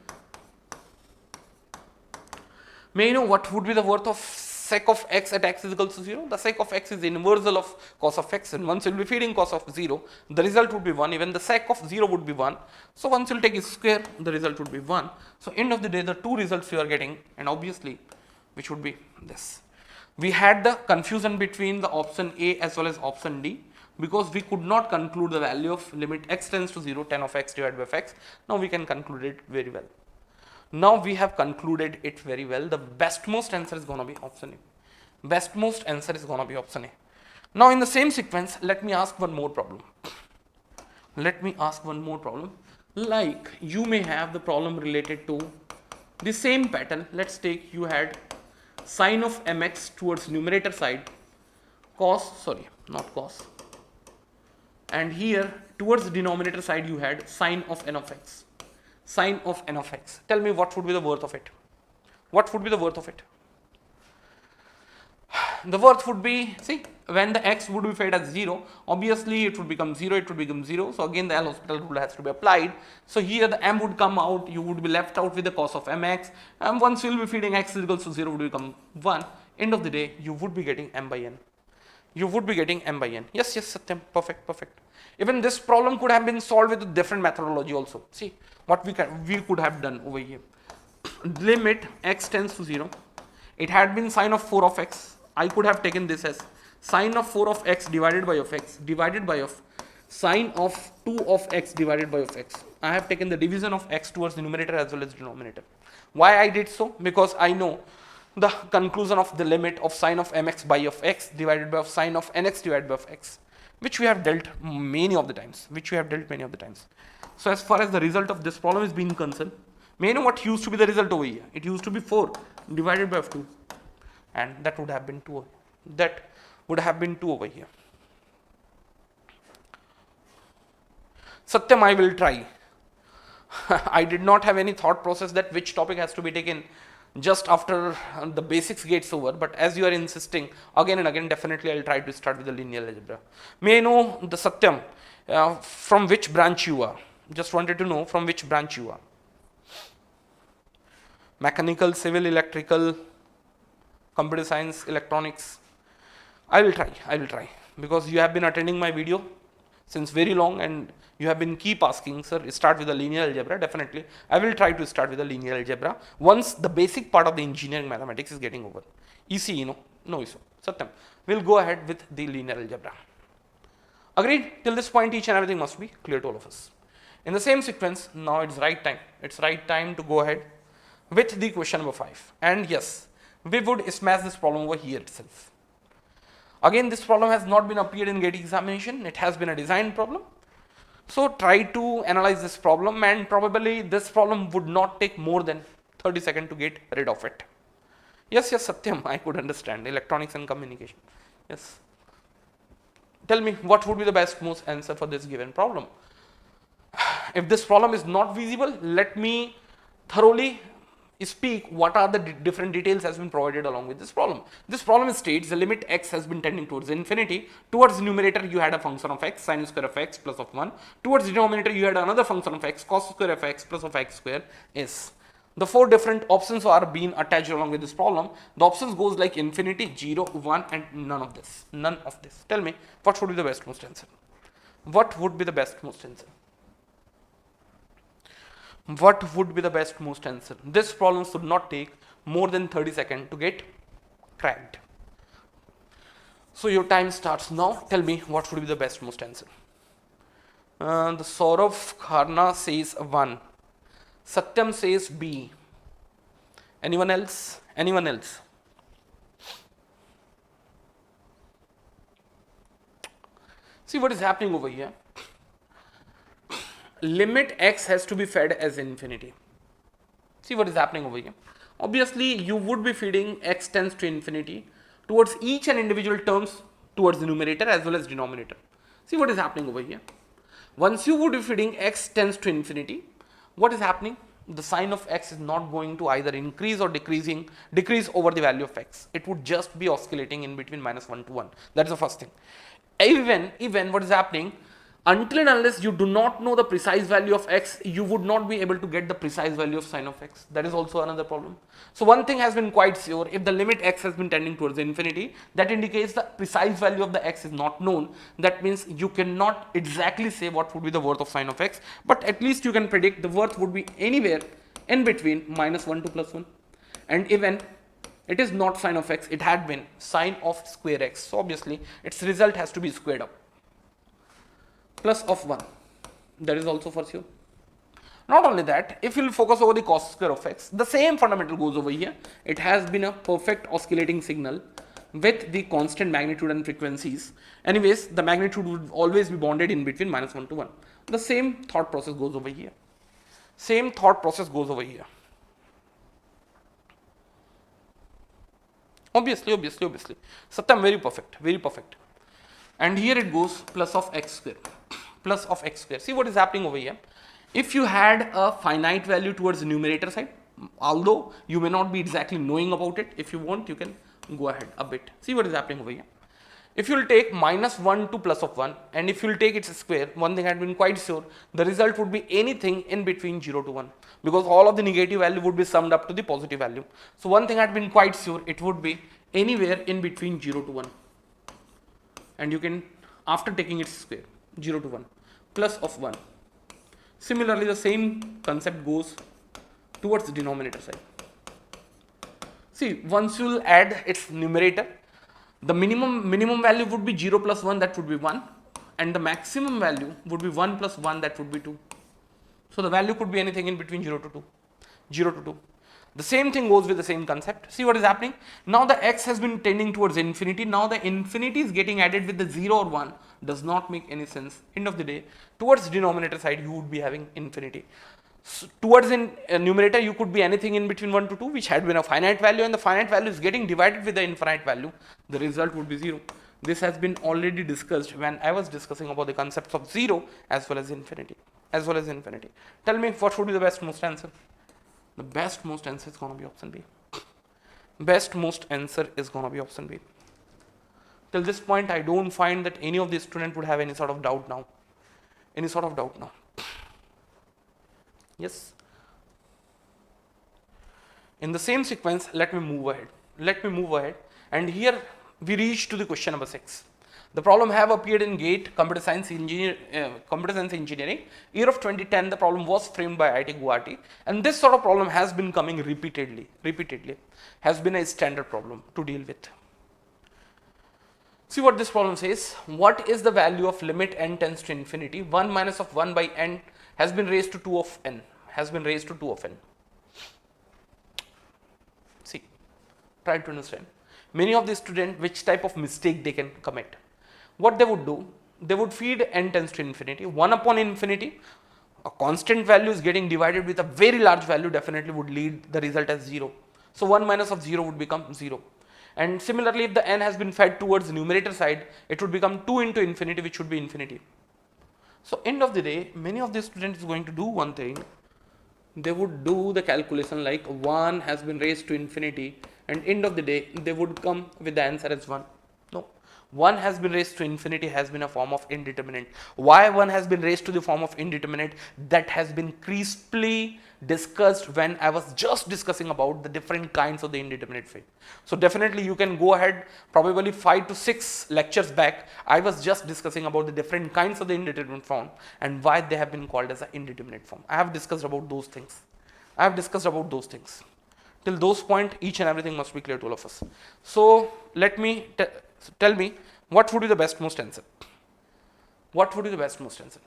May you know what would be the worth of sec of x at x is equals to 0? The sec of x is the inversal of cos of x, and once you will be feeding cos of 0, the result would be 1, even the sec of 0 would be 1. So once you will take its square, the result would be 1. So end of the day, the two results you are getting, and obviously, which would be this. We had the confusion between the option A as well as option D, because we could not conclude the value of limit x tends to 0, tan of x divided by x. Now we can conclude it very well. Now we have concluded it very well. The bestmost answer is going to be option A. Now in the same sequence, let me ask one more problem. Like you may have the problem related to the same pattern. Let's take, you had sine of mx towards numerator side, and here towards the denominator side you had sine of n of x. Tell me what would be the worth of it? The worth would be, see, when the x would be fed as 0, obviously it would become 0, So again the L'Hospital rule has to be applied. So here the m would come out, you would be left out with the cos of mx, and once you will be feeding x is equals to 0 would become 1. End of the day, you would be getting m by n. Yes, Satyam, perfect. Even this problem could have been solved with a different methodology also. See what we could have done over here. Limit x tends to 0. It had been sine of 4 of x. I could have taken this as sine of 4 of x divided by of x divided by of sine of 2 of x divided by of x. I have taken the division of x towards the numerator as well as denominator. Why I did so? Because I know the conclusion of the limit of sine of mx by of x divided by of sine of nx divided by of x, which we have dealt many of the times. So as far as the result of this problem is being concerned, may I know what used to be the result over here? It used to be 4 divided by of 2, and that would have been 2. Over here. Satyam, I will try. I did not have any thought process that which topic has to be taken just after the basics gets over, but as you are insisting again and again, definitely I will try to start with the linear algebra. May I know the Satyam, from which branch you are? Just wanted to know from which branch you are. Mechanical, civil, electrical, computer science, electronics. I will try because you have been attending my video since very long and you have been keep asking, sir, start with the linear algebra. Definitely I will try to start with the linear algebra once the basic part of the engineering mathematics is getting over. ECE, no issue. Satyam, we'll go ahead with the linear algebra. Agreed? Till this point each and everything must be clear to all of us. In the same sequence, now it's right time to go ahead with the question number 5. And yes, we would smash this problem over here itself. Again, this problem has not been appeared in GATE examination. It has been a design problem. So try to analyze this problem, and probably this problem would not take more than 30 seconds to get rid of it. Yes, yes, Satyam, I could understand. Electronics and communication. Yes. Tell me, what would be the best most answer for this given problem? If this problem is not visible, let me thoroughly speak what are the different details has been provided along with this problem. This problem states the limit x has been tending towards infinity. Towards numerator you had a function of x, sine square of x plus of 1. Towards denominator you had another function of x, cos square of x plus of x square is. The four different options are being attached along with this problem. The options goes like infinity, 0, 1 and none of this. None of this. Tell me, what would be the best most answer? What would be the best most answer? What would be the best most answer? This problem should not take more than 30 seconds to get cracked. So your time starts now. Tell me what would be the best most answer. The Saurav Kharna says 1. Satyam says B. Anyone else? Anyone else? See what is happening over here. Limit x has to be fed as infinity. See what is happening over here. Obviously, you would be feeding x tends to infinity towards each and individual terms towards the numerator as well as denominator. See what is happening over here. Once you would be feeding x tends to infinity, what is happening? The sign of x is not going to either increase or decrease over the value of x. It would just be oscillating in between -1 to 1. That's the first thing. Even what is happening? Until and unless you do not know the precise value of x, you would not be able to get the precise value of sine of x. That is also another problem. So one thing has been quite sure, if the limit x has been tending towards infinity, that indicates the precise value of the x is not known. That means you cannot exactly say what would be the worth of sine of x, but at least you can predict the worth would be anywhere in between -1 to +1. And even it is not sine of x, it had been sine of square x. So obviously its result has to be squared up. Plus of 1, that is also for sure. Not only that, if you will focus over the cos square of x, the same fundamental goes over here. It has been a perfect oscillating signal with the constant magnitude and frequencies. Anyways, the magnitude would always be bounded in between -1 to 1. The same thought process goes over here. Same thought process goes over here. Obviously. Satyam, very perfect, very perfect. And here it goes plus of x square. Plus of x square. See what is happening over here. If you had a finite value towards the numerator side, although you may not be exactly knowing about it, if you want, you can go ahead a bit. See what is happening over here. If you will take -1 to plus of 1, and if you will take its square, one thing I had been quite sure, the result would be anything in between 0 to 1, because all of the negative value would be summed up to the positive value. So one thing I had been quite sure, it would be anywhere in between 0 to 1. And you can, after taking its square, 0 to 1, plus of 1. Similarly, the same concept goes towards the denominator side. See, once you will add its numerator, the minimum value would be 0 plus 1, that would be 1, and the maximum value would be 1 plus 1, that would be 2. So the value could be anything in between 0 to 2. 0 to 2. The same thing goes with the same concept. See what is happening? Now the x has been tending towards infinity. Now the infinity is getting added with the 0 or 1. Does not make any sense. End of the day, towards denominator side, you would be having infinity. So towards numerator, you could be anything in between 1 to 2, which had been a finite value, and the finite value is getting divided with the infinite value. The result would be 0. This has been already discussed when I was discussing about the concepts of 0 as well as infinity. Tell me, what would be the best most answer? The best most answer is going to be option B. Best most answer is going to be option B. Till this point, I don't find that any of the student would have any sort of doubt now. Yes. In the same sequence, let me move ahead. And here we reach to the question number 6. The problem have appeared in GATE Computer Science Engineering. Year of 2010, the problem was framed by IIT Guwahati, and this sort of problem has been coming repeatedly, has been a standard problem to deal with. See what this problem says. What is the value of limit n tends to infinity? 1 minus of 1 by n has been raised to 2 of n. See, try to understand. Many of the students, which type of mistake they can commit. What they would do, they would feed n tends to infinity, 1 upon infinity, a constant value is getting divided with a very large value, definitely would lead the result as 0. So 1 minus of 0 would become 0. And similarly, if the n has been fed towards the numerator side, it would become 2 into infinity, which would be infinity. So end of the day, many of the students is going to do one thing. They would do the calculation like 1 has been raised to infinity, and end of the day, they would come with the answer as 1. No. 1 has been raised to infinity has been a form of indeterminate. Why 1 has been raised to the form of indeterminate? That has been crisply discussed when I was just discussing about the different kinds of the indeterminate field. So definitely you can go ahead, probably 5 to 6 lectures back, I was just discussing about the different kinds of the indeterminate form and why they have been called as an indeterminate form. I have discussed about those things. Till those point, each and everything must be clear to all of us. So let me tell me, what would be the bestmost answer? What would be the bestmost answer?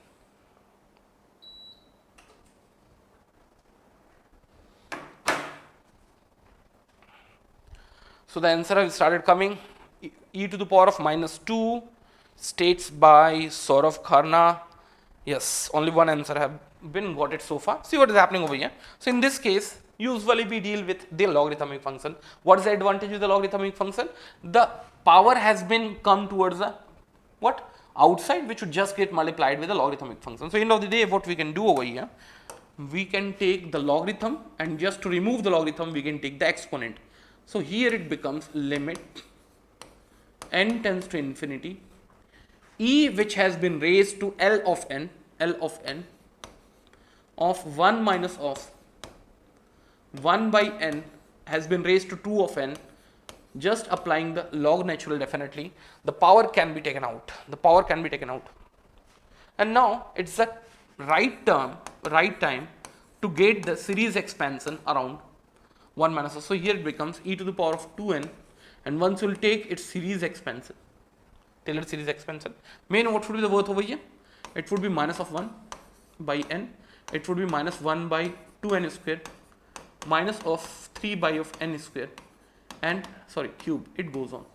So the answer has started coming. E to the power of minus 2 states by Saurav Kharna. Yes, only one answer have been got it so far. See what is happening over here. So in this case, usually we deal with the logarithmic function. What is the advantage of the logarithmic function? The power has been come towards the what? Outside, which would just get multiplied with the logarithmic function. So end of the day, what we can do over here, we can take the logarithm, and just to remove the logarithm, we can take the exponent. So here it becomes limit n tends to infinity, e which has been raised to L of n of 1 minus of 1 by n has been raised to 2 of n. Just applying the log natural, definitely the power can be taken out. And now it's the right time to get the series expansion around 1 minus. So here it becomes e to the power of 2n, and once you will take its series expansion, Taylor series expansion, may know what would be the worth over here? It would be minus of 1 by n, it would be minus 1 by 2n square, minus of 3 by of n square, and sorry, cube. It goes on.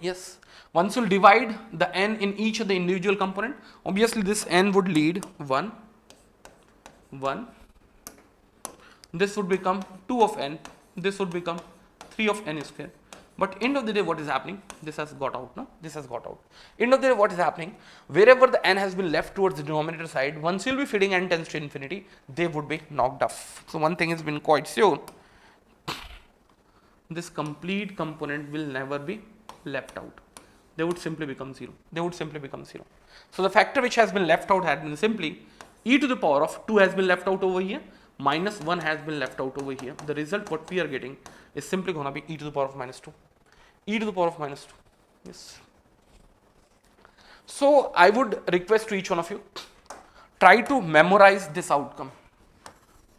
Yes, once you will divide the n in each of the individual component, obviously this n would lead 1, this would become 2 of n, this would become 3 of n square. But end of the day, what is happening? This has got out, no? This has got out. End of the day, what is happening? Wherever the n has been left towards the denominator side, once you will be feeding n tends to infinity, they would be knocked off. So one thing has been quite sure, this complete component will never be left out. They would simply become 0. So the factor which has been left out had been simply e to the power of 2 has been left out over here, minus 1 has been left out over here. The result what we are getting is simply going to be e to the power of minus 2. Yes. So I would request to each one of you, try to memorize this outcome.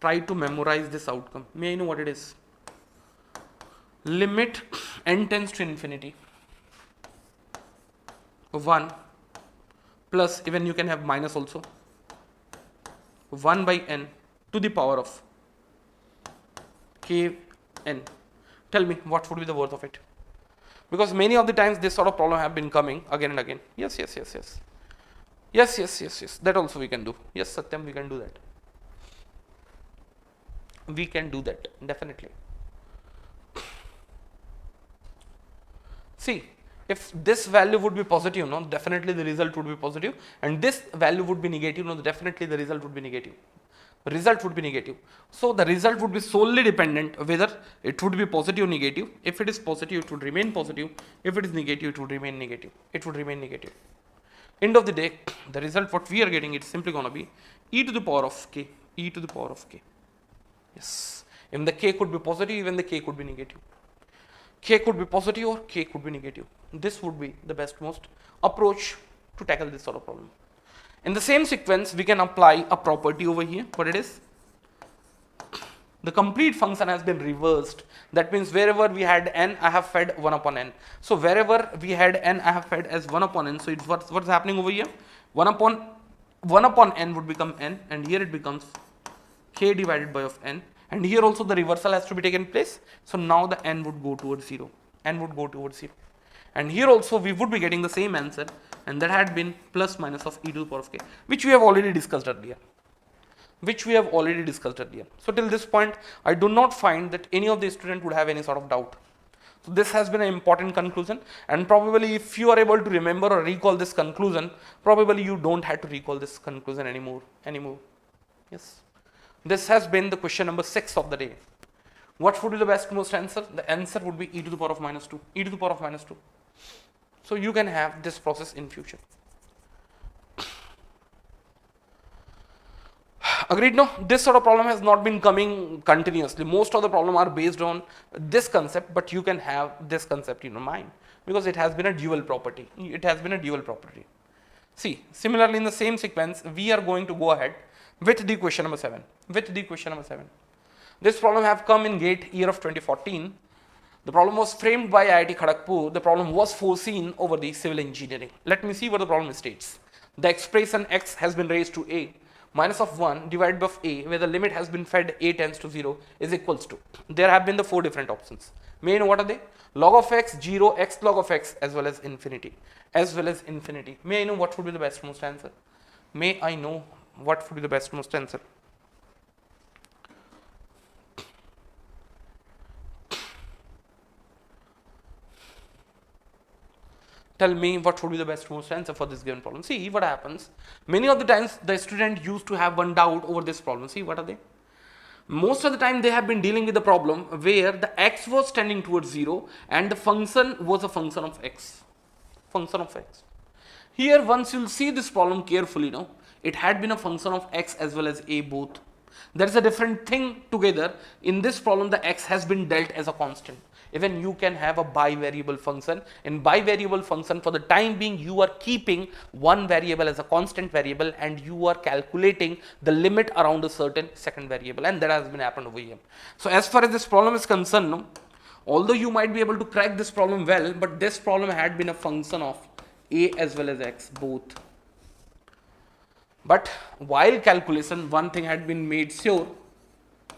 May I know what it is? Limit n tends to infinity 1 plus, even you can have minus also, 1 by n to the power of k n. Tell me what would be the worth of it, because many of the times this sort of problem have been coming again and again. Yes, that also we can do. Yes, Satyam, we can do that, definitely. See, if this value would be positive, no, definitely the result would be positive, and this value would be negative, no, definitely the result would be negative. So the result would be solely dependent whether it would be positive or negative. If it is positive, it would remain positive. If it is negative, it would remain negative. End of the day, the result what we are getting, it's simply going to be e to the power of k. Yes, even the k could be positive, even the k could be negative. K could be positive or k could be negative. This would be the bestmost approach to tackle this sort of problem. In the same sequence, we can apply a property over here. What it is? The complete function has been reversed. That means wherever we had n, I have fed 1 upon n. So wherever we had n, I have fed as 1 upon n. So it's what's happening over here? 1 upon n would become n, and here it becomes k divided by of n. And here also the reversal has to be taken place. So now the n would go towards 0. And here also we would be getting the same answer, and that had been plus minus of e to the power of k, which we have already discussed earlier. which we have already discussed earlier. So till this point, I do not find that any of the student would have any sort of doubt. So this has been an important conclusion, and probably if you are able to remember or recall this conclusion, probably you don't have to recall this conclusion anymore. Yes. This has been the question number 6 of the day. What would be the bestmost answer? The answer would be e to the power of minus 2. E to the power of minus 2. So you can have this process in future. Agreed? No, this sort of problem has not been coming continuously. Most of the problem are based on this concept, but you can have this concept in your mind because it has been a dual property. It has been a dual property. See, similarly in the same sequence, we are going to go ahead with the question number 7. This problem have come in GATE year of 2014. The problem was framed by IIT Kharagpur. The problem was foreseen over the civil engineering. Let me see what the problem states. The expression x has been raised to a minus of 1 divided by a, where the limit has been fed a tends to 0 is equals to. There have been the 4 different options. May I know what are they? Log of x, 0, x log of x, as well as infinity. May I know what would be the bestmost answer? May I know what would be the bestmost answer? Tell me what would be the bestmost answer for this given problem. See what happens. Many of the times the student used to have one doubt over this problem. See what are they? Most of the time they have been dealing with the problem where the x was tending towards 0 and the function was a function of x. Here once you'll see this problem carefully, no, it had been a function of x as well as a both. There is a different thing together. In this problem the x has been dealt as a constant. Even you can have a bivariable function. In bivariable function, for the time being, you are keeping one variable as a constant variable and you are calculating the limit around a certain second variable, and that has been happened over here. So as far as this problem is concerned, no, although you might be able to crack this problem well, but this problem had been a function of a as well as x both. But while calculation, one thing had been made sure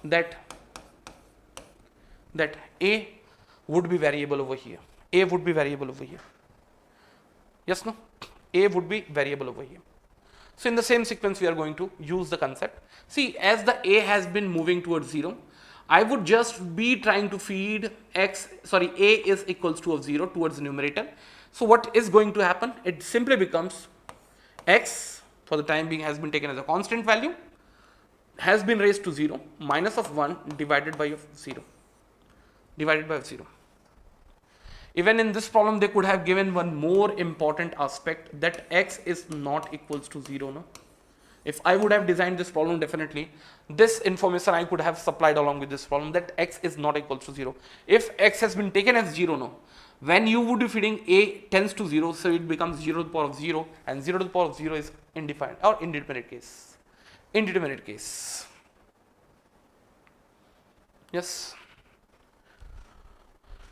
that a would be variable over here. Yes, no? A would be variable over here. So in the same sequence, we are going to use the concept. See, as the a has been moving towards 0, I would just be trying to feed a is equals to of 0 towards the numerator. So what is going to happen? It simply becomes x for the time being has been taken as a constant value, has been raised to 0, minus of 1 divided by 0. Even in this problem, they could have given one more important aspect, that x is not equals to 0. No? If I would have designed this problem, definitely this information I could have supplied along with this problem, that x is not equals to 0. If x has been taken as 0, no, when you would be feeding a tends to 0, so it becomes 0 to the power of 0, and 0 to the power of 0 is indefinite or indeterminate case. Yes.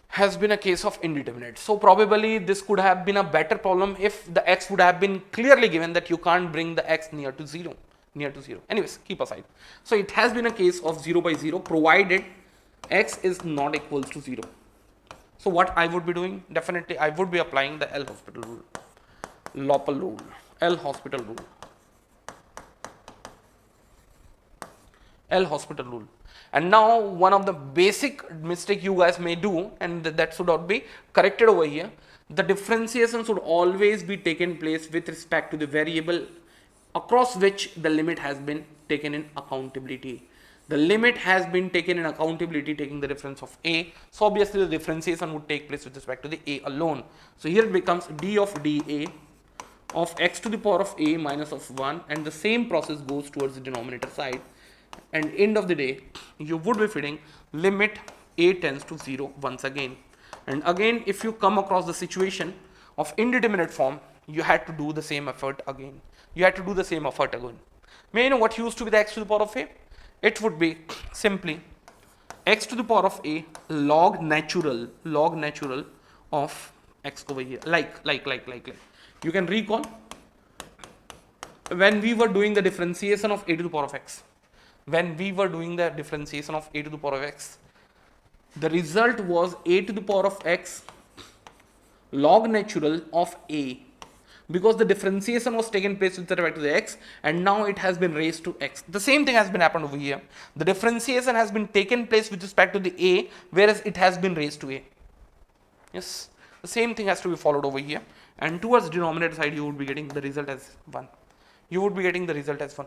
Has been a case of indeterminate. So probably this could have been a better problem if the x would have been clearly given that you can't bring the x near to 0. Anyways, keep aside. So it has been a case of 0 by 0 provided x is not equals to 0. So what I would be doing? Definitely I would be applying the L'Hospital rule. L'Hospital rule. And now one of the basic mistake you guys may do, and that should not be corrected over here, the differentiation should always be taken place with respect to the variable across which the limit has been taken in accountability. The limit has been taken in accountability taking the reference of a, so obviously the differentiation would take place with respect to the a alone. So here it becomes d of dA of x to the power of a minus of 1, and the same process goes towards the denominator side. And end of the day, you would be feeding limit a tends to 0 once again. And again, if you come across the situation of indeterminate form, you had to do the same effort again. May I know what used to be the x to the power of a? It would be simply x to the power of a log natural of x over here. Like. You can recall when we were doing the differentiation of a to the power of x. The result was a to the power of x log natural of a because the differentiation was taken place with respect to the x, and now it has been raised to x. The same thing has been happened over here. The differentiation has been taken place with respect to the a, whereas it has been raised to a. Yes, the same thing has to be followed over here, and towards denominator side you would be getting the result as 1. You would be getting the result as 1.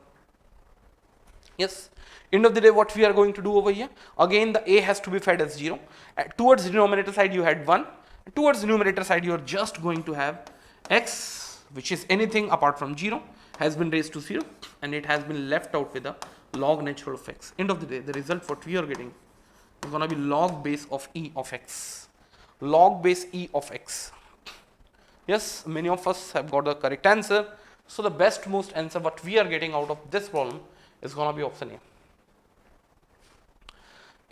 Yes, end of the day what we are going to do over here, again the a has to be fed as 0. Towards denominator side you had 1. Towards numerator side you are just going to have x, which is anything apart from 0, has been raised to 0, and it has been left out with the log natural of x. End of the day, the result what we are getting is going to be log base of e of x. Log base e of x. Yes, many of us have got the correct answer. So the best most answer what we are getting out of this problem is going to be option A.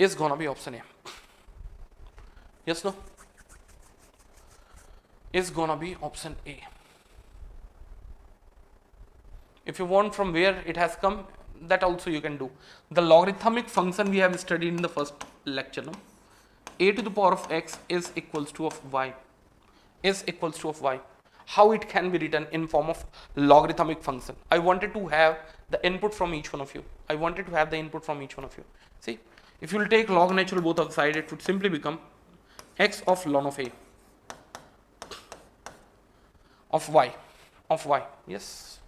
Is going to be option A. Yes, no? Is going to be option A. If you want from where it has come, that also you can do. The logarithmic function we have studied in the first lecture, no? A to the power of x is equals to of y. Is equals to of y. How it can be written in form of logarithmic function. I wanted to have the input from each one of you. See, if you will take log natural both of the side, it would simply become x of ln of a of y. Yes,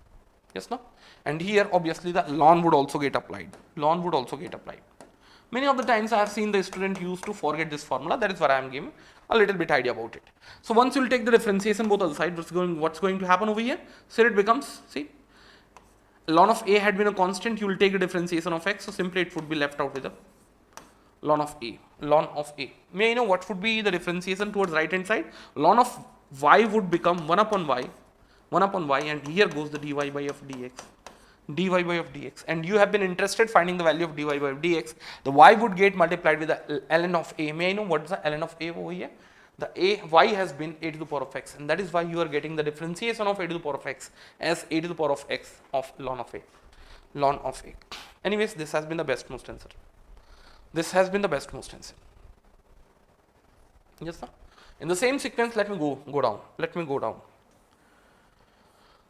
no? And here obviously the ln would also get applied. Many of the times I have seen the student used to forget this formula. That is why I am giving a little bit idea about it. So once you will take the differentiation both of the side, what's going to happen over here? So it becomes, see, ln of a had been a constant, you will take the differentiation of x, so simply it would be left out with the ln of a. May I know what would be the differentiation towards right hand side? Ln of y would become 1 upon y, and here goes the dy by of dx. And you have been interested finding the value of dy by of dx. The y would get multiplied with the ln of a. May I know what is the ln of a over here? The y has been a to the power of x, and that is why you are getting the differentiation of a to the power of x as a to the power of x of ln of a. Anyways, this has been the best most answer. Yes, sir. In the same sequence, let me go down.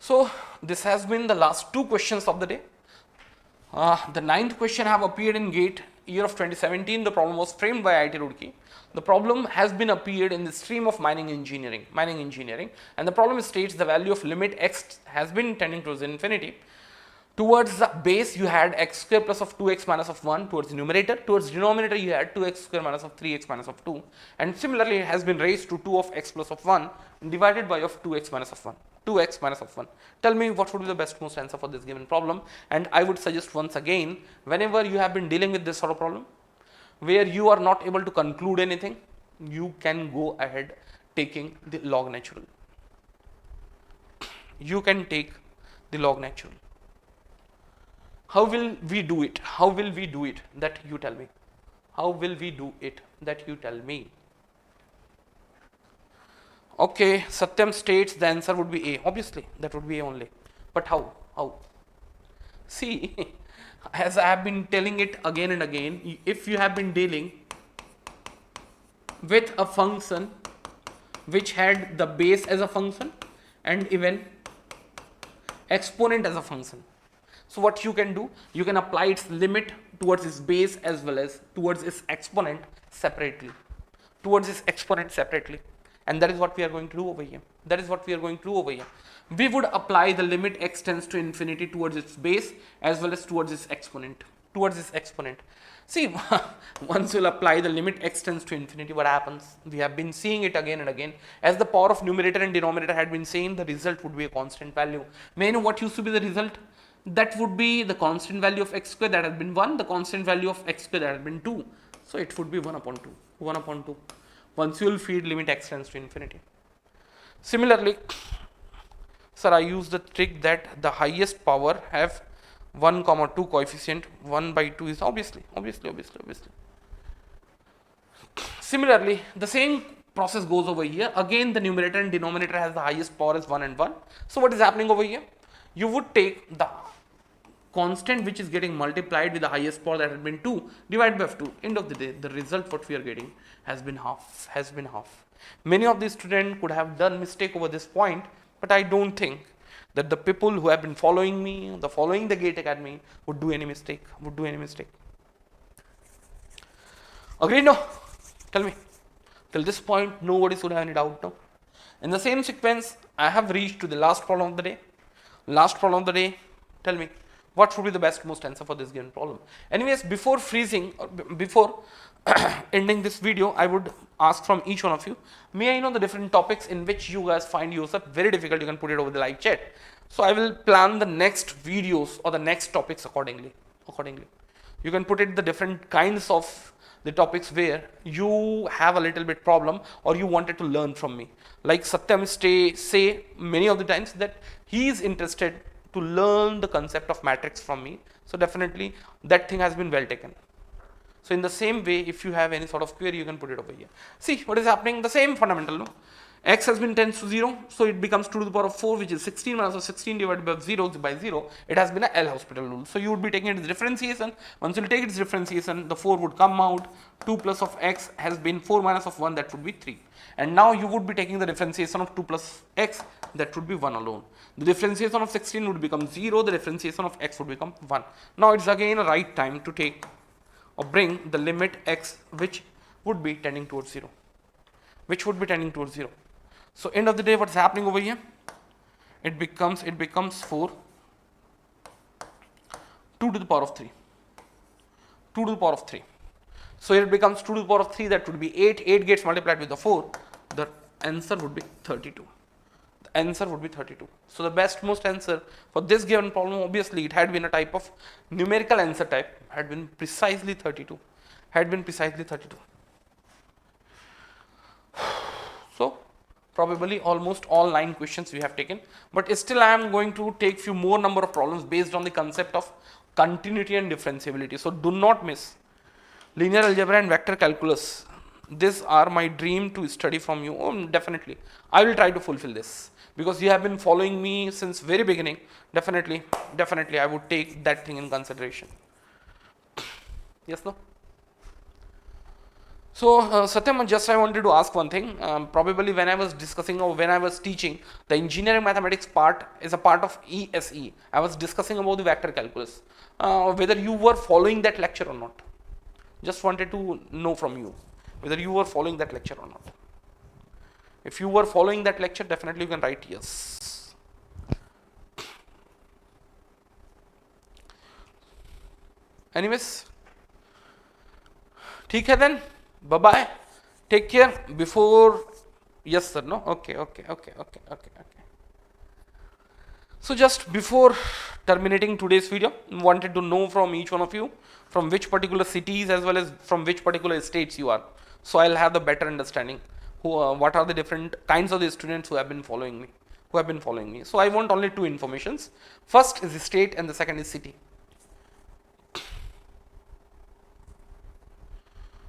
So this has been the last 2 questions of the day. The 9th question have appeared in GATE year of 2017. The problem was framed by IIT Roorkee. The problem has been appeared in the stream of mining engineering, and the problem states the value of limit x has been tending towards infinity. Towards the base you had x square plus of 2x minus of 1 towards the numerator. Towards denominator you had 2x square minus of 3x minus of 2, and similarly it has been raised to 2 of x plus of 1 divided by of 2x minus of 1. Tell me what would be the best most answer for this given problem. And I would suggest once again, whenever you have been dealing with this sort of problem where you are not able to conclude anything, you can go ahead taking the log natural. You can take the log natural. How will we do it? That you tell me. Okay, Satyam states the answer would be A. Obviously, that would be A only. But how? See, as I have been telling it again and again, if you have been dealing with a function which had the base as a function and even exponent as a function, so what you can do, you can apply its limit towards its base as well as towards its exponent separately. And that is what we are going to do over here. We would apply the limit x tends to infinity towards its base as well as towards its exponent. See, once you will apply the limit x tends to infinity, what happens? We have been seeing it again and again. As the power of numerator and denominator had been same, the result would be a constant value. May I know what used to be the result? That would be the constant value of x square, that has been 1, the constant value of x square, that has been 2. So it would be 1 upon 2. Once you will feed limit x tends to infinity. Similarly, sir, I use the trick that the highest power have 1, 2 coefficient, 1 by 2 is obviously. Similarly, the same process goes over here. Again, the numerator and denominator has the highest power as 1 and 1. So what is happening over here? You would take the constant which is getting multiplied with the highest power, that has been 2, divided by 2. End of the day, the result what we are getting has been half. Many of the students could have done mistake over this point, But I don't think that the people who have been following me, following the GATE Academy would do any mistake, Agreed? No? Tell me. Till this point, nobody should have any doubt now. In the same sequence, I have reached to the last problem of the day. Last problem of the day, tell me, what should be the best most answer for this given problem? Anyways, before freezing, or before ending this video, I would ask from each one of you, may I know the different topics in which you guys find yourself very difficult? You can put it over the live chat. So I will plan the next videos or the next topics accordingly. You can put it the different kinds of the topics where you have a little bit problem or you wanted to learn from me. Like Satyam say many of the times that he is interested to learn the concept of matrix from me. So definitely that thing has been well taken. So in the same way, if you have any sort of query, you can put it over here. See what is happening, the same fundamental, no? X has been tends to 0, so it becomes 2 to the power of 4, which is 16 minus 16 divided by 0 by 0. It has been a L'Hospital rule. So you would be taking its differentiation. Once you take its differentiation, the 4 would come out. 2 plus of x has been 4 minus of 1, that would be 3. And now you would be taking the differentiation of 2 plus x, that would be 1 alone. The differentiation of 16 would become 0, the differentiation of x would become 1. Now it's again a right time to take or bring the limit x which would be tending towards 0. So end of the day, what's happening over here? It becomes 4, 2 to the power of 3. 2 to the power of 3. So it becomes 2 to the power of 3, that would be 8. 8 gets multiplied with the 4. The answer would be 32. So the best most answer for this given problem, obviously it had been a type of numerical answer type, had been precisely 32. So probably almost all 9 questions we have taken, but still I am going to take few more number of problems based on the concept of continuity and differentiability. So do not miss linear algebra and vector calculus. These are my dream to study from you. Oh, definitely I will try to fulfill this because you have been following me since very beginning. Definitely I would take that thing in consideration. Yes, no? So Satyam, just I wanted to ask one thing. Probably when I was discussing or when I was teaching the engineering mathematics part is a part of ESE. I was discussing about the vector calculus. Whether you were following that lecture or not. Just wanted to know from you whether you were following that lecture or not. If you were following that lecture, definitely you can write yes. Anyways, ठीक है then. Bye bye. Take care. Before yes sir, no? Okay. So just before terminating today's video, wanted to know from each one of you from which particular cities as well as from which particular states you are. So I'll have the better understanding what are the different kinds of the students who have been following me. So I want only 2 informations. First is the state and the second is city.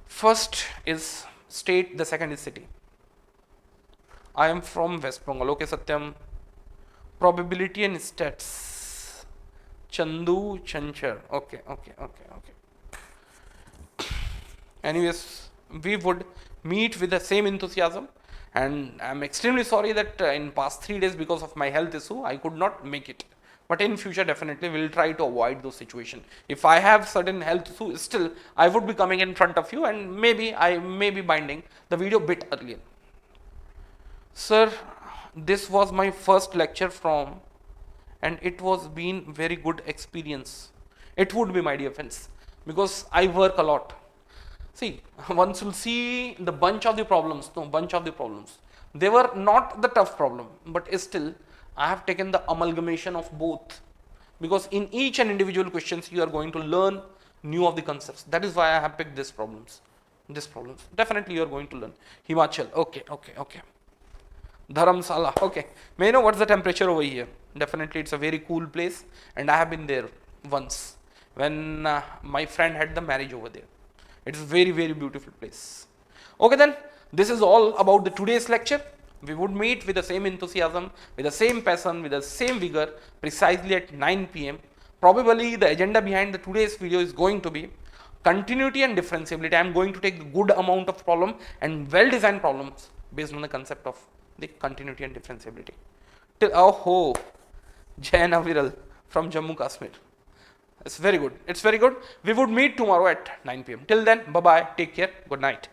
First is state, the second is city. I am from West Bengal. Okay, Satyam. Probability and stats. Chandu Chanchar. Okay. Anyways, we would meet with the same enthusiasm, and I'm extremely sorry that in past 3 days because of my health issue I could not make it. But in future definitely we'll try to avoid those situations. If I have certain health issue, still I would be coming in front of you and maybe I may be binding the video bit earlier. Sir, this was my first lecture from and it was been very good experience. It would be, my dear friends, because I work a lot. See, once you'll see the bunch of the problems, they were not the tough problem, but still I have taken the amalgamation of both, because in each and individual questions you are going to learn new of the concepts. That is why I have picked these problems. Definitely you are going to learn. Himachal, okay. Dharamsala, okay. May I know what's the temperature over here? Definitely it's a very cool place, and I have been there once when my friend had the marriage over there. It's a very, very beautiful place. Okay then, this is all about the today's lecture. We would meet with the same enthusiasm, with the same passion, with the same vigor, precisely at 9 PM. Probably the agenda behind the today's video is going to be continuity and differentiability. I am going to take a good amount of problem and well-designed problems based on the concept of the continuity and differentiability. till, oh, Jain Aviral from Jammu Kashmir. It's very good. It's very good. We would meet tomorrow at 9 p.m. Till then, bye bye. Take care. Good night.